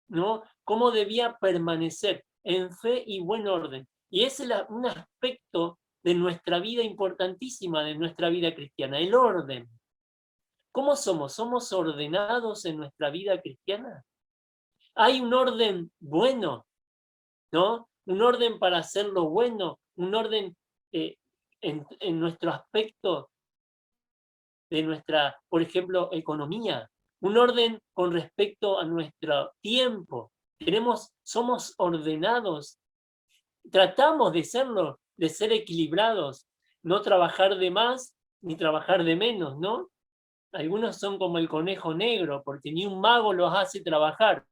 ¿no? Cómo debía permanecer en fe y buen orden. Y ese es un aspecto de nuestra vida importantísima, de nuestra vida cristiana, el orden. ¿Cómo somos? ¿Somos ordenados en nuestra vida cristiana? Hay un orden bueno, ¿no? Un orden para hacer lo bueno, un orden en nuestro aspecto de nuestra, por ejemplo, economía, un orden con respecto a nuestro tiempo. Somos ordenados, tratamos de serlo, de ser equilibrados, no trabajar de más ni trabajar de menos, ¿no? Algunos son como el conejo negro, porque ni un mago los hace trabajar.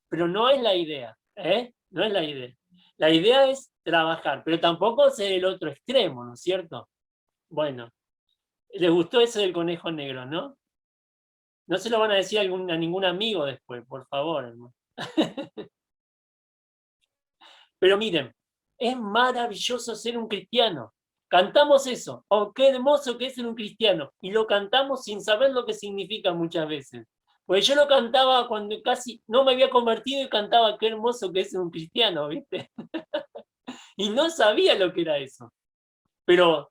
Pero no es la idea, ¿eh? No es la idea. La idea es trabajar, pero tampoco ser el otro extremo, ¿no es cierto? Bueno, les gustó eso del conejo negro, ¿no? No se lo van a decir a ningún amigo después, por favor, hermano. Pero miren, es maravilloso ser un cristiano. Cantamos eso. Oh, qué hermoso que es ser un cristiano. Y lo cantamos sin saber lo que significa muchas veces. Pues yo lo cantaba cuando casi no me había convertido y cantaba qué hermoso que es ser un cristiano, ¿viste? Y no sabía lo que era eso. Pero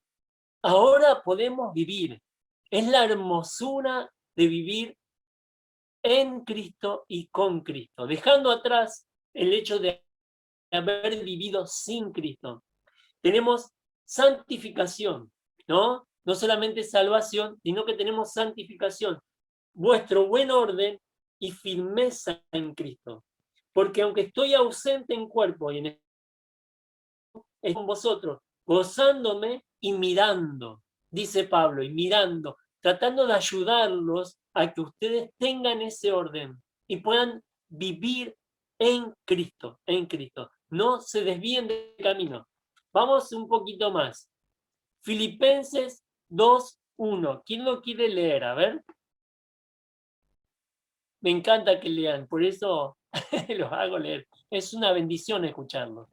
ahora podemos vivir. Es la hermosura de vivir en Cristo y con Cristo, dejando atrás el hecho de haber vivido sin Cristo. Tenemos santificación, ¿no? No solamente salvación, sino que tenemos santificación. Vuestro buen orden y firmeza en Cristo. Porque aunque estoy ausente en cuerpo y es con vosotros, gozándome y mirando, dice Pablo, y mirando, tratando de ayudarlos a que ustedes tengan ese orden y puedan vivir en Cristo, en Cristo. No se desvíen del camino. Vamos un poquito más. Filipenses 2:1. ¿Quién lo quiere leer? A ver. Me encanta que lean, por eso los hago leer. Es una bendición escucharlos.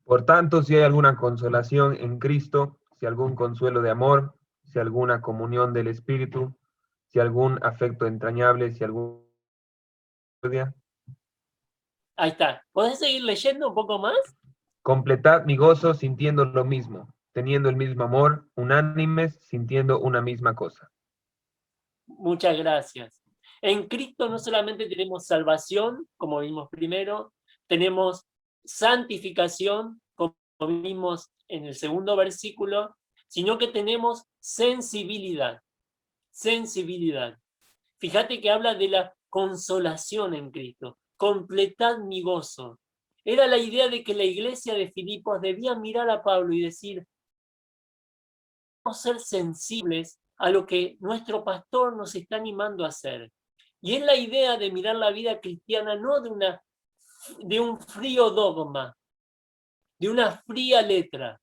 Por tanto, si hay alguna consolación en Cristo, si algún consuelo de amor, si alguna comunión del Espíritu, si algún afecto entrañable, si algún... Ahí está. ¿Podés seguir leyendo un poco más? Completad mi gozo sintiendo lo mismo, teniendo el mismo amor, unánimes, sintiendo una misma cosa. Muchas gracias. En Cristo no solamente tenemos salvación, como vimos primero, tenemos santificación, como vimos en el segundo versículo, sino que tenemos sensibilidad. Sensibilidad. Fíjate que habla de la consolación en Cristo. Completad mi gozo. Era la idea de que la iglesia de Filipos debía mirar a Pablo y decir, vamos a ser sensibles a lo que nuestro pastor nos está animando a hacer. Y es la idea de mirar la vida cristiana no de un frío dogma, de una fría letra.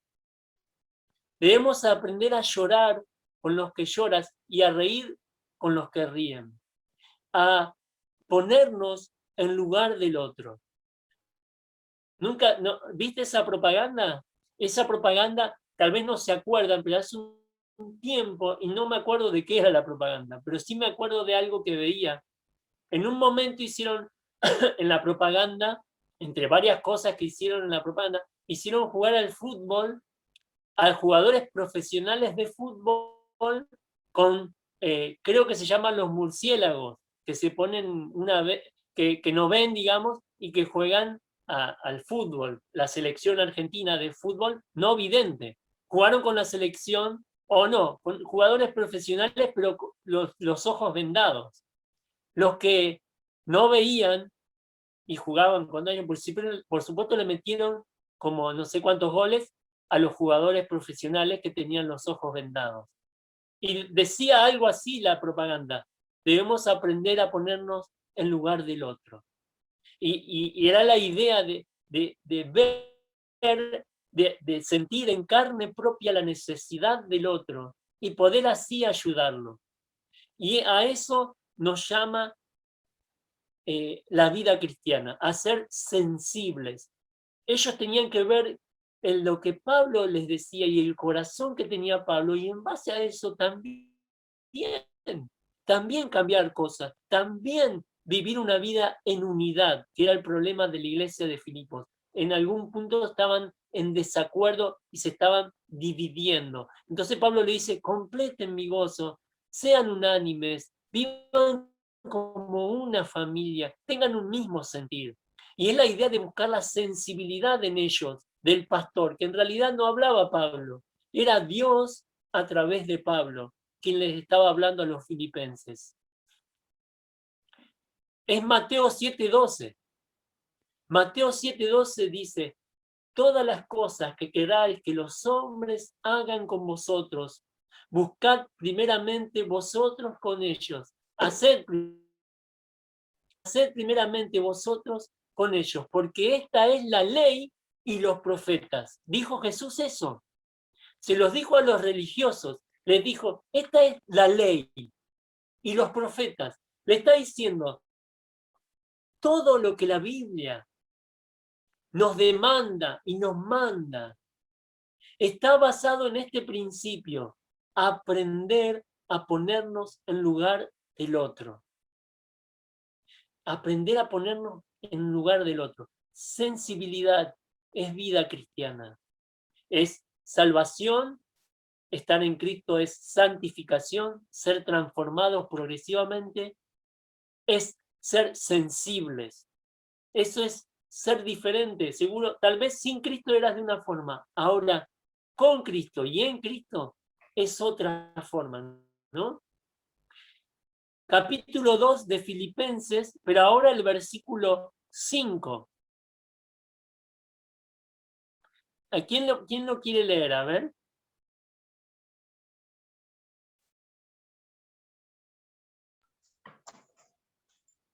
Debemos aprender a llorar con los que lloras y a reír con los que ríen, a ponernos en lugar del otro. ¿Nunca viste esa propaganda? Esa propaganda, tal vez no se acuerdan, pero hace un tiempo, y no me acuerdo de qué era la propaganda, pero sí me acuerdo de algo que veía. En un momento hicieron en la propaganda, entre varias cosas que hicieron en la propaganda, hicieron jugar al fútbol a jugadores profesionales de fútbol con, creo que se llaman los murciélagos, que se ponen que no ven, digamos, y que juegan al fútbol, la selección argentina de fútbol no vidente. Jugaron con la selección, o no, con jugadores profesionales, pero los ojos vendados. Los que no veían y jugaban cuando ellos, por supuesto, le metieron como no sé cuántos goles a los jugadores profesionales que tenían los ojos vendados. Y decía algo así la propaganda: debemos aprender a ponernos en lugar del otro. Y era la idea de ver, de sentir en carne propia la necesidad del otro y poder así ayudarlo. Y a eso nos llama la vida cristiana, a ser sensibles. Ellos tenían que ver en lo que Pablo les decía y el corazón que tenía Pablo, y en base a eso también cambiar cosas, también vivir una vida en unidad, que era el problema de la iglesia de Filipos. En algún punto estaban en desacuerdo y se estaban dividiendo. Entonces Pablo le dice, completen mi gozo, sean unánimes, vivan como una familia, tengan un mismo sentir. Y es la idea de buscar la sensibilidad en ellos, del pastor, que en realidad no hablaba Pablo, era Dios a través de Pablo quien les estaba hablando a los filipenses. Es Mateo 7:12. Mateo 7:12 dice, todas las cosas que queráis que los hombres hagan con vosotros, Buscad primeramente vosotros con ellos. Haced primeramente vosotros con ellos, porque esta es la ley y los profetas. ¿Dijo Jesús eso? Se los dijo a los religiosos. Les dijo, esta es la ley y los profetas. Le está diciendo, todo lo que la Biblia nos demanda y nos manda está basado en este principio: aprender a ponernos en lugar del otro. Aprender a ponernos en lugar del otro. Sensibilidad es vida cristiana. Es salvación, estar en Cristo es santificación, ser transformados progresivamente, es ser sensibles. Eso es ser diferente. Seguro, tal vez sin Cristo eras de una forma, ahora con Cristo y en Cristo es otra forma, ¿no? Capítulo 2 de Filipenses, pero ahora el versículo 5. ¿A quién lo quiere leer? A ver.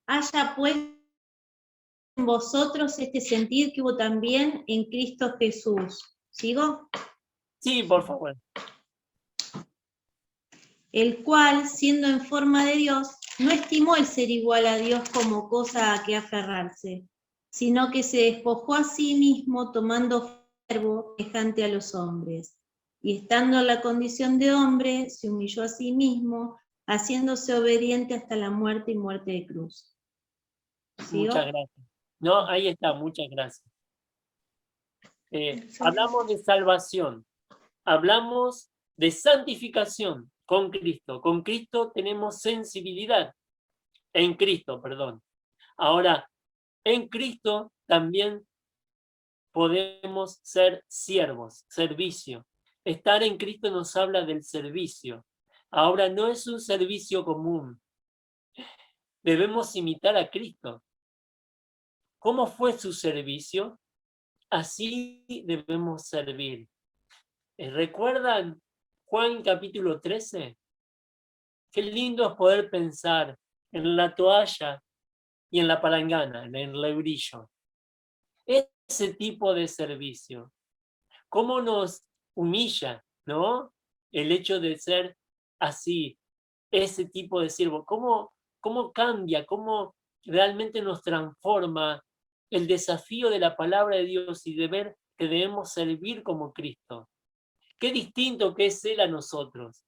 Haya pues en vosotros este sentir que hubo también en Cristo Jesús. ¿Sigo? Sí, por favor. El cual, siendo en forma de Dios, no estimó el ser igual a Dios como cosa a que aferrarse, sino que se despojó a sí mismo tomando verbo semejante a los hombres. Y estando en la condición de hombre, se humilló a sí mismo, haciéndose obediente hasta la muerte y muerte de cruz. ¿Sigo? Muchas gracias. No, ahí está, muchas gracias. Hablamos de salvación, hablamos de santificación con Cristo. Con Cristo tenemos sensibilidad. En Cristo, perdón. Ahora, en Cristo también podemos ser siervos, servicio. Estar en Cristo nos habla del servicio. Ahora, no es un servicio común. Debemos imitar a Cristo. ¿Cómo fue su servicio? Así debemos servir. ¿Recuerdan Juan capítulo 13? Qué lindo es poder pensar en la toalla y en la palangana, en el lebrillo. Ese tipo de servicio. ¿Cómo nos humilla, no? El hecho de ser así, ese tipo de siervo. ¿Cómo cambia? ¿Cómo realmente nos transforma el desafío de la palabra de Dios y de ver que debemos servir como Cristo? Qué distinto que es Él a nosotros.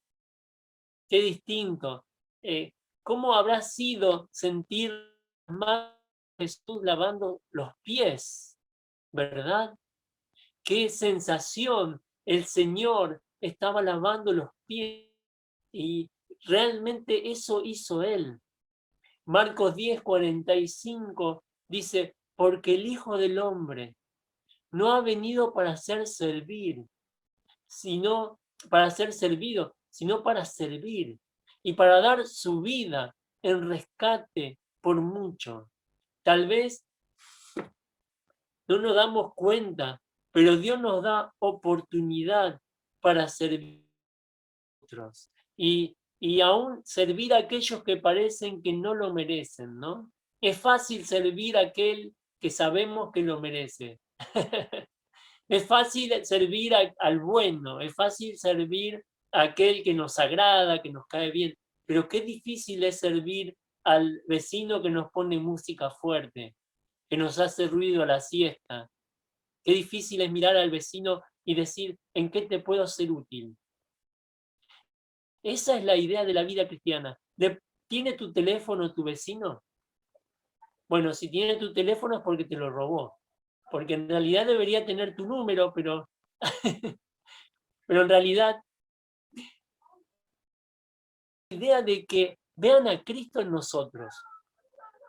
Qué distinto. ¿Cómo habrá sido sentir más Jesús lavando los pies? ¿Verdad? Qué sensación. El Señor estaba lavando los pies y realmente eso hizo Él. Marcos 10:45 dice, porque el Hijo del Hombre no ha venido para ser servir, sino para ser servido, sino para servir y para dar su vida en rescate por mucho. Tal vez no nos damos cuenta, pero Dios nos da oportunidad para servir a otros y aún servir a aquellos que parecen que no lo merecen, ¿no? Es fácil servir a aquel que sabemos que lo merece. Es fácil servir al bueno, es fácil servir a aquel que nos agrada, que nos cae bien, pero qué difícil es servir al vecino que nos pone música fuerte, que nos hace ruido a la siesta. Qué difícil es mirar al vecino y decir, ¿en qué te puedo ser útil? Esa es la idea de la vida cristiana. ¿Tiene tu teléfono tu vecino? Bueno, si tiene tu teléfono es porque te lo robó. Porque en realidad debería tener tu número, pero en realidad la idea de que vean a Cristo en nosotros.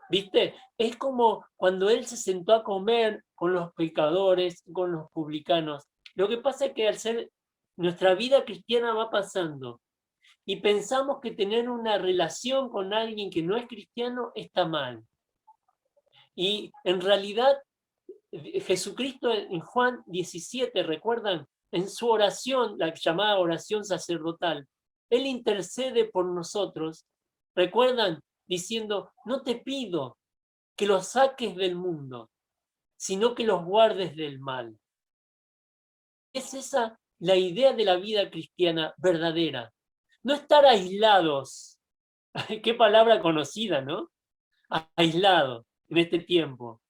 ¿Viste? Es como cuando Él se sentó a comer con los pecadores, con los publicanos. Lo que pasa es que al ser nuestra vida cristiana va pasando y pensamos que tener una relación con alguien que no es cristiano está mal. Y en realidad Jesucristo en Juan 17, ¿recuerdan? En su oración, la llamada oración sacerdotal, Él intercede por nosotros. ¿Recuerdan? Diciendo, no te pido que los saques del mundo, sino que los guardes del mal. Es esa la idea de la vida cristiana verdadera. No estar aislados. Qué palabra conocida, ¿no? Aislados en este tiempo.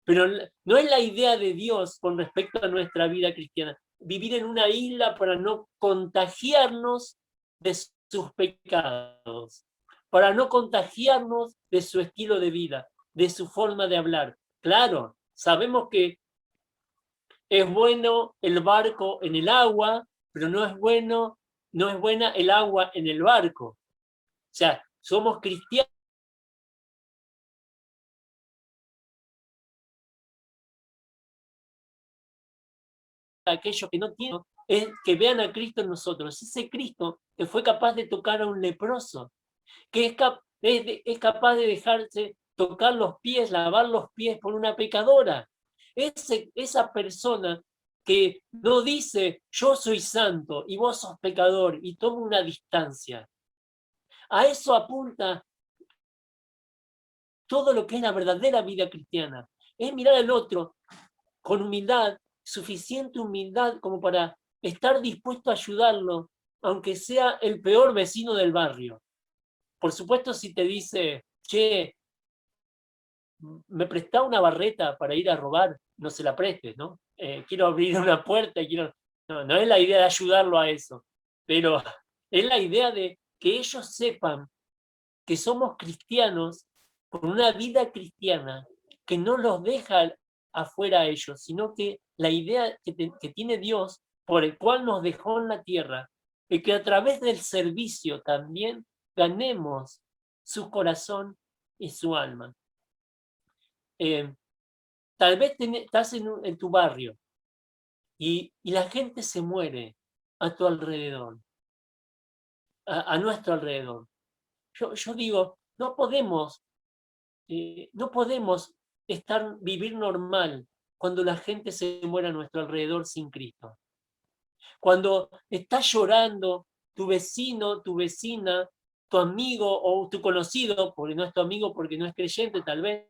Pero no es la idea de Dios con respecto a nuestra vida cristiana. Vivir en una isla para no contagiarnos de sus pecados, para no contagiarnos de su estilo de vida, de su forma de hablar. Claro, sabemos que es bueno el barco en el agua, pero no es buena el agua en el barco. O sea, somos cristianos. Aquellos que no tienen, es que vean a Cristo en nosotros, ese Cristo que fue capaz de tocar a un leproso, que es capaz de dejarse tocar los pies, lavar los pies por una pecadora. Esa persona que no dice, yo soy santo y vos sos pecador, y toma una distancia. A eso apunta todo lo que es la verdadera vida cristiana. Es mirar al otro con humildad, suficiente humildad como para estar dispuesto a ayudarlo, aunque sea el peor vecino del barrio. Por supuesto, si te dice, che, me prestá una barreta para ir a robar, no se la prestes, ¿no? Quiero abrir una puerta, no es la idea de ayudarlo a eso, pero es la idea de que ellos sepan que somos cristianos con una vida cristiana que no los deja afuera a ellos, sino que la idea que tiene Dios, por el cual nos dejó en la tierra, es que a través del servicio también ganemos su corazón y su alma. Tal vez estás en tu barrio y la gente se muere a tu alrededor, a nuestro alrededor. Yo digo, no podemos vivir normal cuando la gente se muere a nuestro alrededor sin Cristo. Cuando está llorando tu vecino, tu vecina, tu amigo o tu conocido, porque no es tu amigo porque no es creyente, tal vez,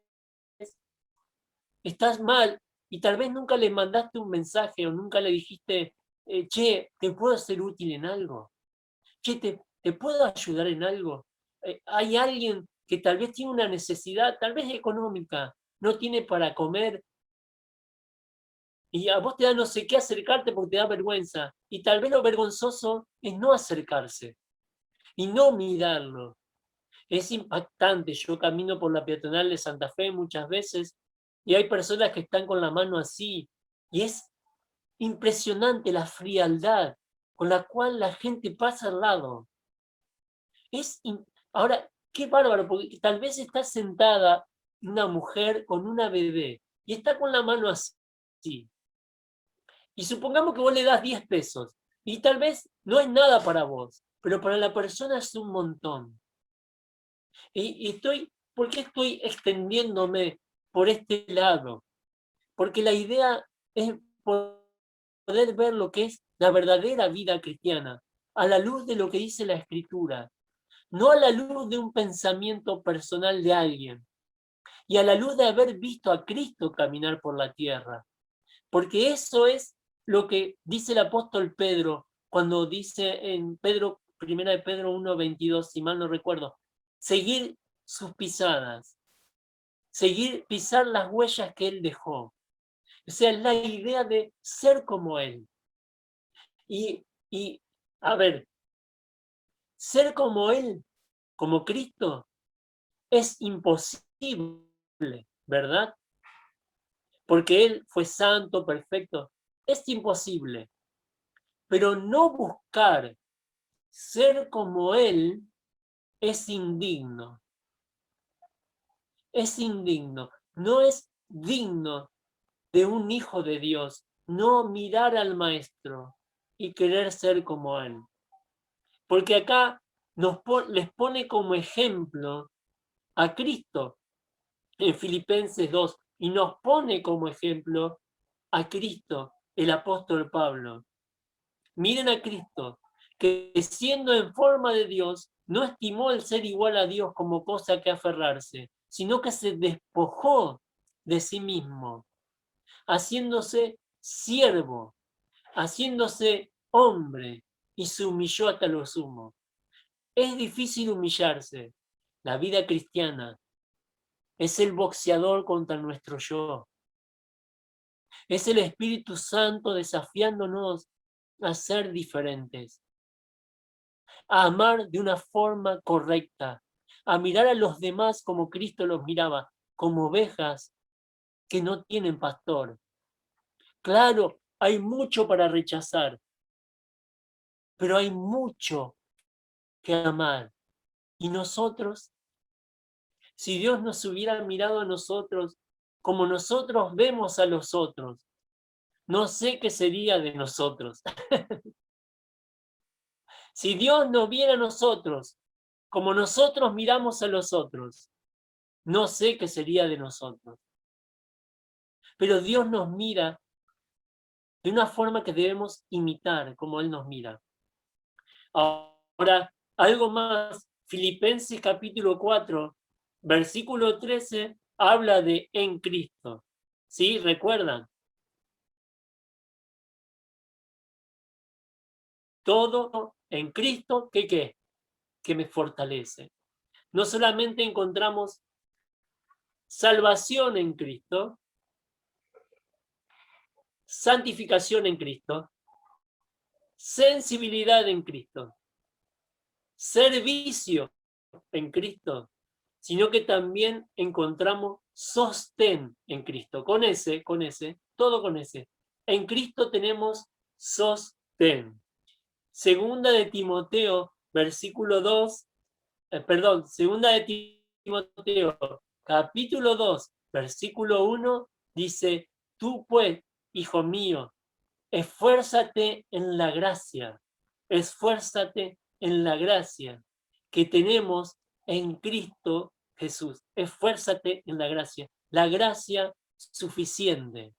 estás mal y tal vez nunca le mandaste un mensaje o nunca le dijiste, che, ¿te puedo ser útil en algo? Che, ¿te puedo ayudar en algo? Hay alguien que tal vez tiene una necesidad, tal vez económica, no tiene para comer, y a vos te da no sé qué acercarte porque te da vergüenza, y tal vez lo vergonzoso es no acercarse, y no mirarlo. Es impactante, yo camino por la peatonal de Santa Fe muchas veces, y hay personas que están con la mano así, y es impresionante la frialdad con la cual la gente pasa al lado. Ahora, qué bárbaro, porque tal vez está sentada una mujer con una bebé y está con la mano así. Y supongamos que vos le das 10 pesos y tal vez no es nada para vos, pero para la persona es un montón. ¿Por qué estoy extendiéndome por este lado? Porque la idea es poder ver lo que es la verdadera vida cristiana, a la luz de lo que dice la Escritura, no a la luz de un pensamiento personal de alguien, y a la luz de haber visto a Cristo caminar por la tierra. Porque eso es lo que dice el apóstol Pedro, cuando dice en 1 de Pedro 1:22, si mal no recuerdo, seguir sus pisadas, pisar las huellas que él dejó. O sea, la idea de ser como él. Y a ver, ser como él, como Cristo, es imposible, ¿verdad? Porque él fue santo, perfecto. Es imposible. Pero no buscar ser como él es indigno. Es indigno. No es digno de un hijo de Dios no mirar al maestro y querer ser como él. Porque acá les pone como ejemplo a Cristo en Filipenses 2 y nos pone como ejemplo a Cristo, el apóstol Pablo. Miren a Cristo, que siendo en forma de Dios, no estimó el ser igual a Dios como cosa que aferrarse, sino que se despojó de sí mismo, haciéndose siervo, haciéndose hombre, y se humilló hasta lo sumo. Es difícil humillarse. La vida cristiana es el boxeador contra nuestro yo. Es el Espíritu Santo desafiándonos a ser diferentes, a amar de una forma correcta, a mirar a los demás como Cristo los miraba, como ovejas que no tienen pastor. Claro, hay mucho para rechazar, pero hay mucho que amar. Y nosotros, si Dios nos hubiera mirado a nosotros como nosotros vemos a los otros, no sé qué sería de nosotros. Si Dios nos viera a nosotros como nosotros miramos a los otros, no sé qué sería de nosotros. Pero Dios nos mira de una forma que debemos imitar como Él nos mira. Ahora, algo más. Filipenses capítulo 4, versículo 13, habla de en Cristo. ¿Sí? ¿Recuerdan? Todo en Cristo, ¿qué? Que me fortalece. No solamente encontramos salvación en Cristo, santificación en Cristo, sensibilidad en Cristo, servicio en Cristo, sino que también encontramos sostén en Cristo. Con ese, todo con ese. En Cristo tenemos sostén. Segunda de Timoteo, versículo 2, segunda de Timoteo, capítulo 2, versículo 1, dice, tú pues, hijo mío, esfuérzate en la gracia que tenemos en Cristo Jesús. Esfuérzate en la gracia suficiente.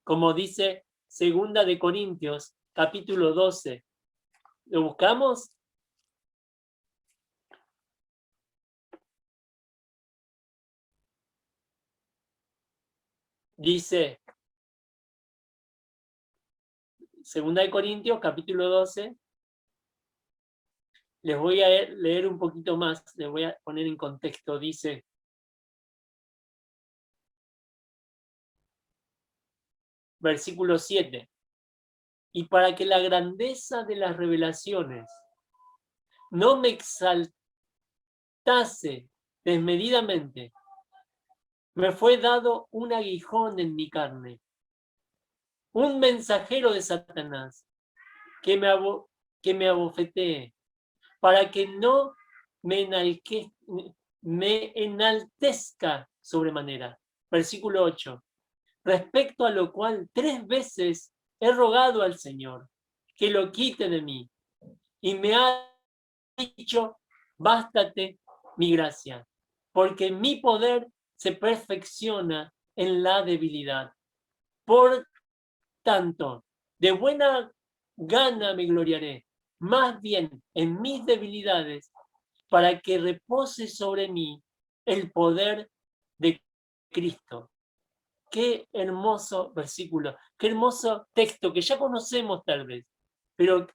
Como dice segunda de Corintios, capítulo 12. ¿Lo buscamos? Dice, segunda de Corintios, capítulo 12, les voy a leer un poquito más, les voy a poner en contexto, dice, versículo 7, y para que la grandeza de las revelaciones no me exaltase desmedidamente, me fue dado un aguijón en mi carne, un mensajero de Satanás, que me abofetee, para que no me enaltezca sobremanera. Versículo 8. Respecto a lo cual 3 veces he rogado al Señor que lo quite de mí, y me ha dicho, bástate mi gracia, porque mi poder se perfecciona en la debilidad. Por tanto, de buena gana me gloriaré, más bien en mis debilidades, para que repose sobre mí el poder de Cristo. Qué hermoso versículo, qué hermoso texto que ya conocemos tal vez, pero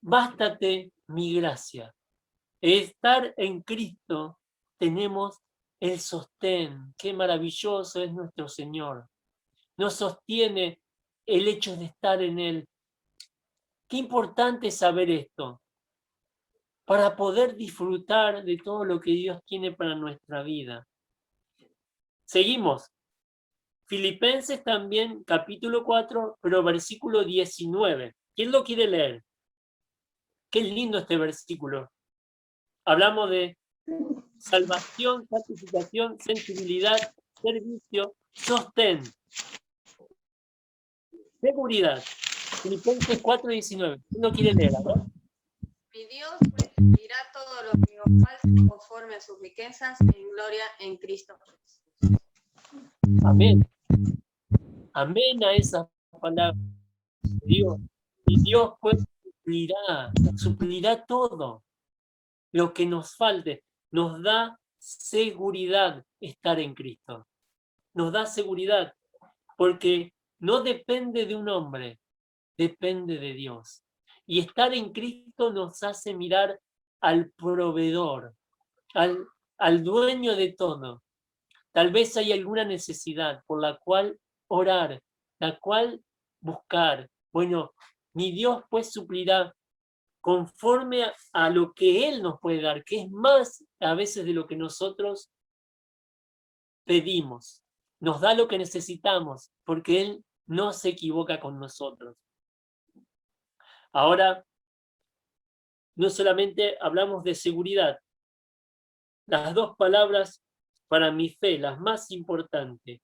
bástate mi gracia. Estar en Cristo tenemos el sostén. Qué maravilloso es nuestro Señor. Nos sostiene el hecho de estar en Él. Qué importante es saber esto, para poder disfrutar de todo lo que Dios tiene para nuestra vida. Seguimos. Filipenses también, capítulo 4, pero versículo 19. ¿Quién lo quiere leer? Qué lindo este versículo. Hablamos de salvación, santificación, sensibilidad, servicio, sostén, seguridad. Filipenses 4:19. ¿Quién lo quiere leer? ¿No? Mi Dios pues dirá todo lo que os falte conforme a sus riquezas en gloria en Cristo Jesús. Amén. Amén a esa palabra de Dios. Y Dios pues suplirá todo lo que nos falte. Nos da seguridad estar en Cristo. Nos da seguridad, porque no depende de un hombre, depende de Dios. Y estar en Cristo nos hace mirar al proveedor, al dueño de todo. Tal vez hay alguna necesidad por la cual orar, la cual buscar. Bueno, mi Dios pues suplirá conforme a lo que Él nos puede dar, que es más a veces de lo que nosotros pedimos. Nos da lo que necesitamos, porque Él no se equivoca con nosotros. Ahora, no solamente hablamos de seguridad. Las dos palabras para mi fe, las más importantes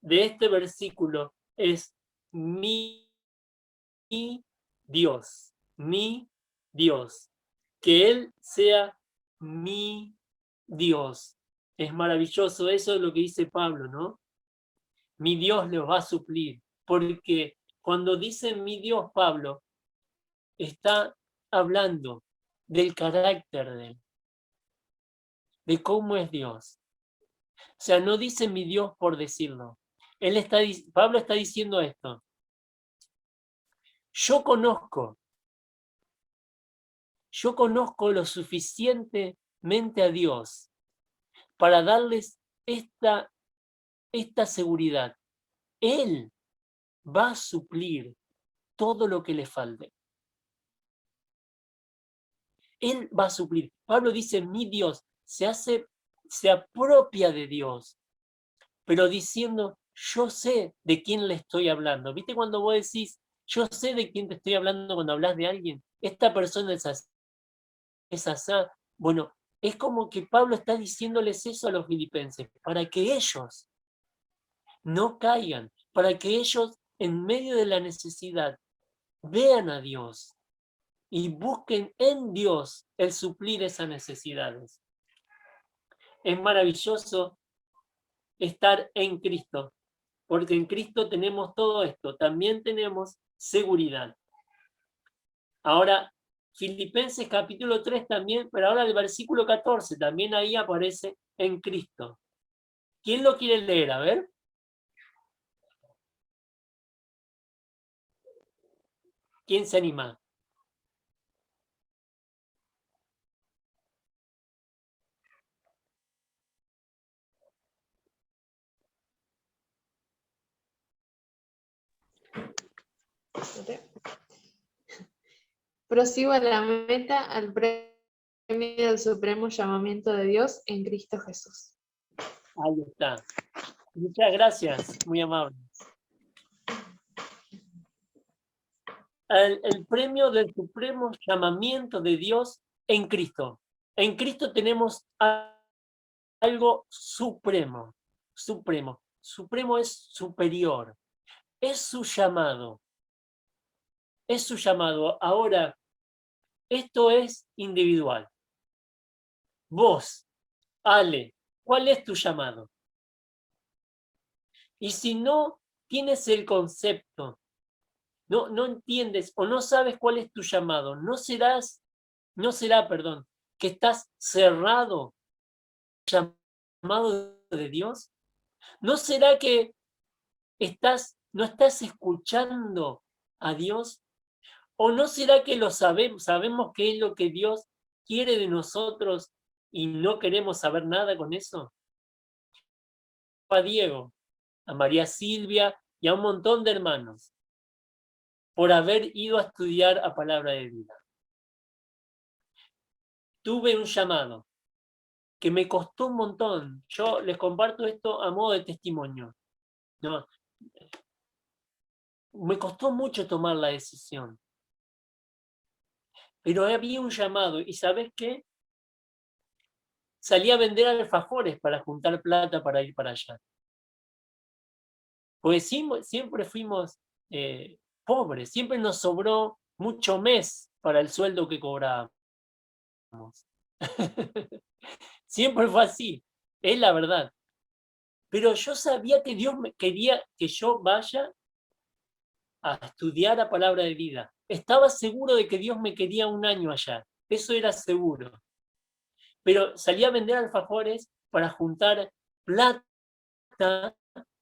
de este versículo es mi Dios, mi Dios. Que Él sea mi Dios. Es maravilloso, eso es lo que dice Pablo, ¿no? Mi Dios les va a suplir, porque cuando dice mi Dios, Pablo está hablando del carácter de Él, de cómo es Dios. O sea, no dice mi Dios por decirlo. Pablo está diciendo esto. Yo conozco lo suficientemente a Dios para darles esta seguridad. Él va a suplir todo lo que le falte. Él va a suplir. Pablo dice, mi Dios se apropia de Dios, pero diciendo, yo sé de quién le estoy hablando. ¿Viste cuando vos decís, yo sé de quién te estoy hablando cuando hablas de alguien? Esta persona es así. Bueno, es como que Pablo está diciéndoles eso a los filipenses, para que ellos no caigan, para que ellos en medio de la necesidad vean a Dios y busquen en Dios el suplir esas necesidades. Es maravilloso estar en Cristo, porque en Cristo tenemos todo esto, también tenemos seguridad. Ahora, Filipenses capítulo 3 también, pero ahora el versículo 14, también ahí aparece en Cristo. ¿Quién lo quiere leer? A ver. ¿Quién se anima? Prosigo a la meta, al premio del supremo llamamiento de Dios en Cristo Jesús. Ahí está. Muchas gracias, muy amable. El premio del supremo llamamiento de Dios en Cristo. En Cristo tenemos algo supremo. Supremo. Supremo es superior. Es su llamado. Es su llamado. Ahora, esto es individual. Vos, Ale, ¿cuál es tu llamado? Y si no tienes el concepto, no entiendes o no sabes cuál es tu llamado, no será, que estás cerrado al llamado de Dios. ¿No será que no estás escuchando a Dios? ¿O no será que lo sabemos qué es lo que Dios quiere de nosotros y no queremos saber nada con eso? A Diego, a María Silvia y a un montón de hermanos por haber ido a estudiar a Palabra de Vida. Tuve un llamado que me costó un montón. Yo les comparto esto a modo de testimonio. No, me costó mucho tomar la decisión. Pero había un llamado, ¿y sabes qué? Salí a vender alfajores para juntar plata para ir para allá. Pues siempre fuimos pobres, siempre nos sobró mucho mes para el sueldo que cobrábamos. Siempre fue así, es la verdad. Pero yo sabía que Dios quería que yo vaya a estudiar la Palabra de Vida. estaba seguro de que Dios me quería un año allá, eso era seguro. Pero salí a vender alfajores para juntar plata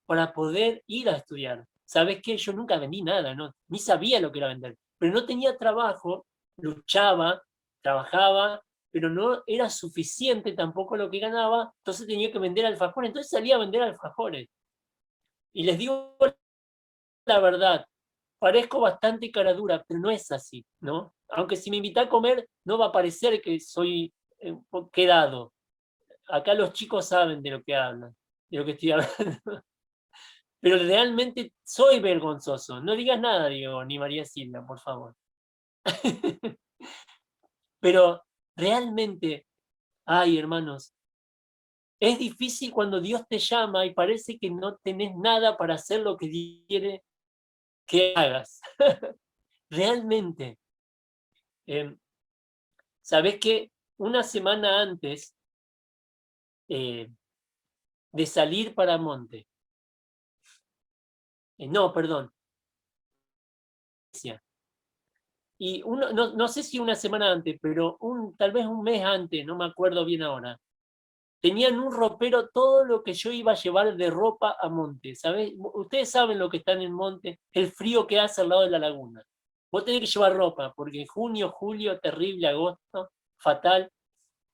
para poder ir a estudiar. ¿Sabes qué? Yo nunca vendí nada, ¿no? Ni sabía lo que era vender, pero no tenía trabajo, luchaba, trabajaba, pero no era suficiente tampoco lo que ganaba, entonces tenía que vender alfajores, entonces salía a vender alfajores. Y les digo la verdad, parezco bastante cara dura, pero no es así, ¿no? Aunque si me invita a comer, no va a parecer que soy quedado. Acá los chicos saben de lo que hablan, de lo que estoy hablando. Pero realmente soy vergonzoso. No digas nada, Diego, ni María Silvia, por favor. Pero realmente, ay, hermanos, es difícil cuando Dios te llama y parece que no tenés nada para hacer lo que quiere que hagas. Realmente. ¿Sabés qué? Una semana antes de salir para Monte, no, perdón, y no sé si una semana antes, pero tal vez un mes antes, no me acuerdo bien ahora, tenían un ropero todo lo que yo iba a llevar de ropa a Monte, ¿sabés? Ustedes saben lo que está en el Monte, el frío que hace al lado de la laguna. Vos tenés que llevar ropa, porque en junio, julio, terrible, agosto, fatal,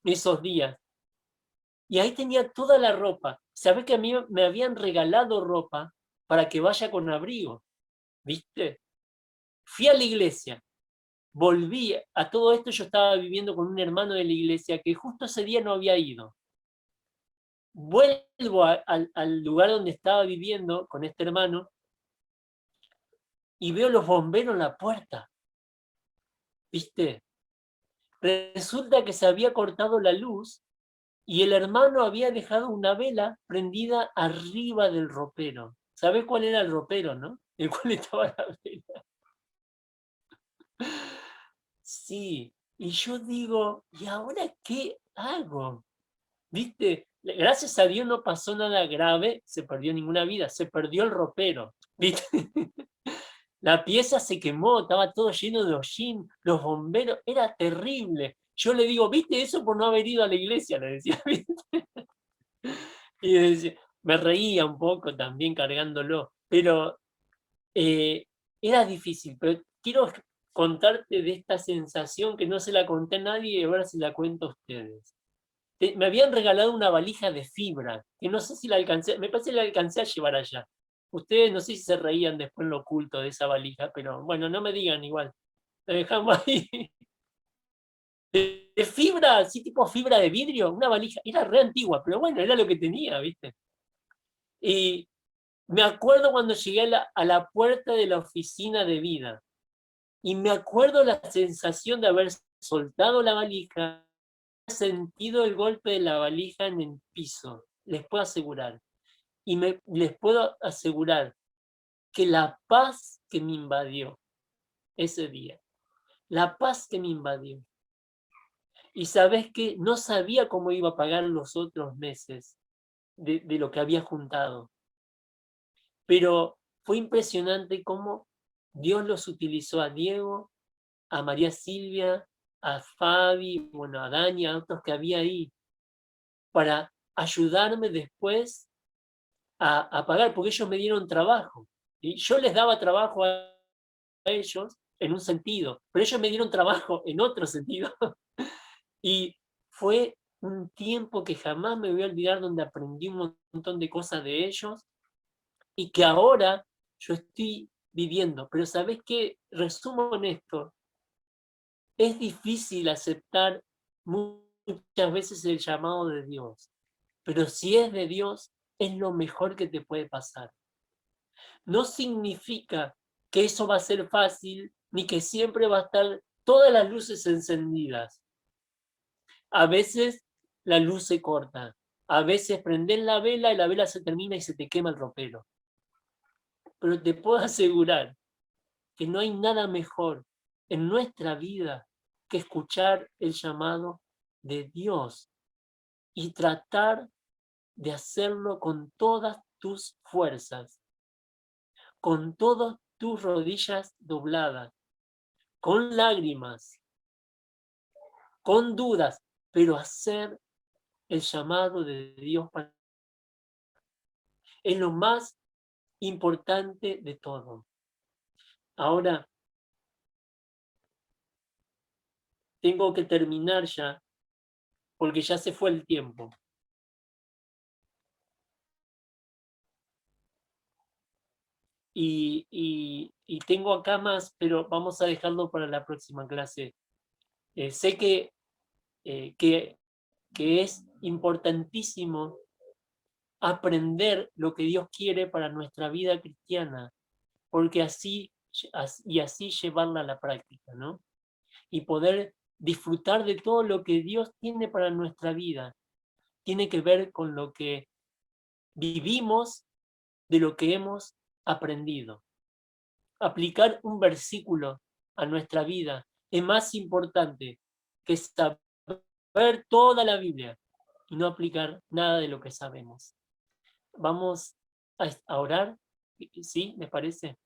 esos días. Y ahí tenía toda la ropa. ¿Sabés que a mí me habían regalado ropa para que vaya con abrigo? ¿Viste? Fui a la iglesia, volví a todo esto, yo estaba viviendo con un hermano de la iglesia que justo ese día no había ido. Vuelvo al lugar donde estaba viviendo con este hermano y veo los bomberos en la puerta. ¿Viste? Resulta que se había cortado la luz y el hermano había dejado una vela prendida arriba del ropero. ¿Sabés cuál era el ropero, no? El cual estaba la vela. Sí, y yo digo, ¿y ahora qué hago? ¿Viste? Gracias a Dios no pasó nada grave, se perdió ninguna vida, se perdió el ropero. ¿Viste? La pieza se quemó, estaba todo lleno de hollín, los bomberos, era terrible. Yo le digo, ¿viste eso por no haber ido a la iglesia? Le decía, ¿viste? Y decía, me reía un poco también cargándolo, pero era difícil. Pero quiero contarte de esta sensación que no se la conté a nadie y a ver si la cuento a ustedes. Me habían regalado una valija de fibra, que no sé si la alcancé, me parece que la alcancé a llevar allá. Ustedes no sé si se reían después en lo oculto de esa valija, pero bueno, no me digan igual. La dejamos ahí. De fibra, así tipo fibra de vidrio, una valija. Era re antigua, pero bueno, era lo que tenía, ¿viste? Y me acuerdo cuando llegué a la puerta de la oficina de vida. Y me acuerdo la sensación de haber soltado la valija, sentido el golpe de la valija en el piso, les puedo asegurar. Y les puedo asegurar que la paz que me invadió ese día, la paz que me invadió. Y sabes que no sabía cómo iba a pagar los otros meses de lo que había juntado. Pero fue impresionante cómo Dios los utilizó a Diego, a María Silvia, a Fabi, bueno, a Dani, a otros que había ahí, para ayudarme después a pagar, porque ellos me dieron trabajo. Y yo les daba trabajo a ellos en un sentido, pero ellos me dieron trabajo en otro sentido. Y fue un tiempo que jamás me voy a olvidar, donde aprendí un montón de cosas de ellos y que ahora yo estoy viviendo. Pero ¿sabés qué? Resumo en esto. Es difícil aceptar muchas veces el llamado de Dios, pero si es de Dios, es lo mejor que te puede pasar. No significa que eso va a ser fácil, ni que siempre va a estar todas las luces encendidas. A veces la luz se corta, a veces prenden la vela y la vela se termina y se te quema el ropero. Pero te puedo asegurar que no hay nada mejor en nuestra vida que escuchar el llamado de Dios y tratar de hacerlo con todas tus fuerzas, con todas tus rodillas dobladas, con lágrimas, con dudas, pero hacer el llamado de Dios es lo más importante de todo. Ahora, tengo que terminar ya, porque ya se fue el tiempo. Y tengo acá más, pero vamos a dejarlo para la próxima clase. Sé que es importantísimo aprender lo que Dios quiere para nuestra vida cristiana, porque así llevarla a la práctica, ¿no? Y poder disfrutar de todo lo que Dios tiene para nuestra vida. Tiene que ver con lo que vivimos, de lo que hemos aprendido. Aplicar un versículo a nuestra vida es más importante que saber toda la Biblia y no aplicar nada de lo que sabemos. Vamos a orar, ¿sí? ¿Les parece?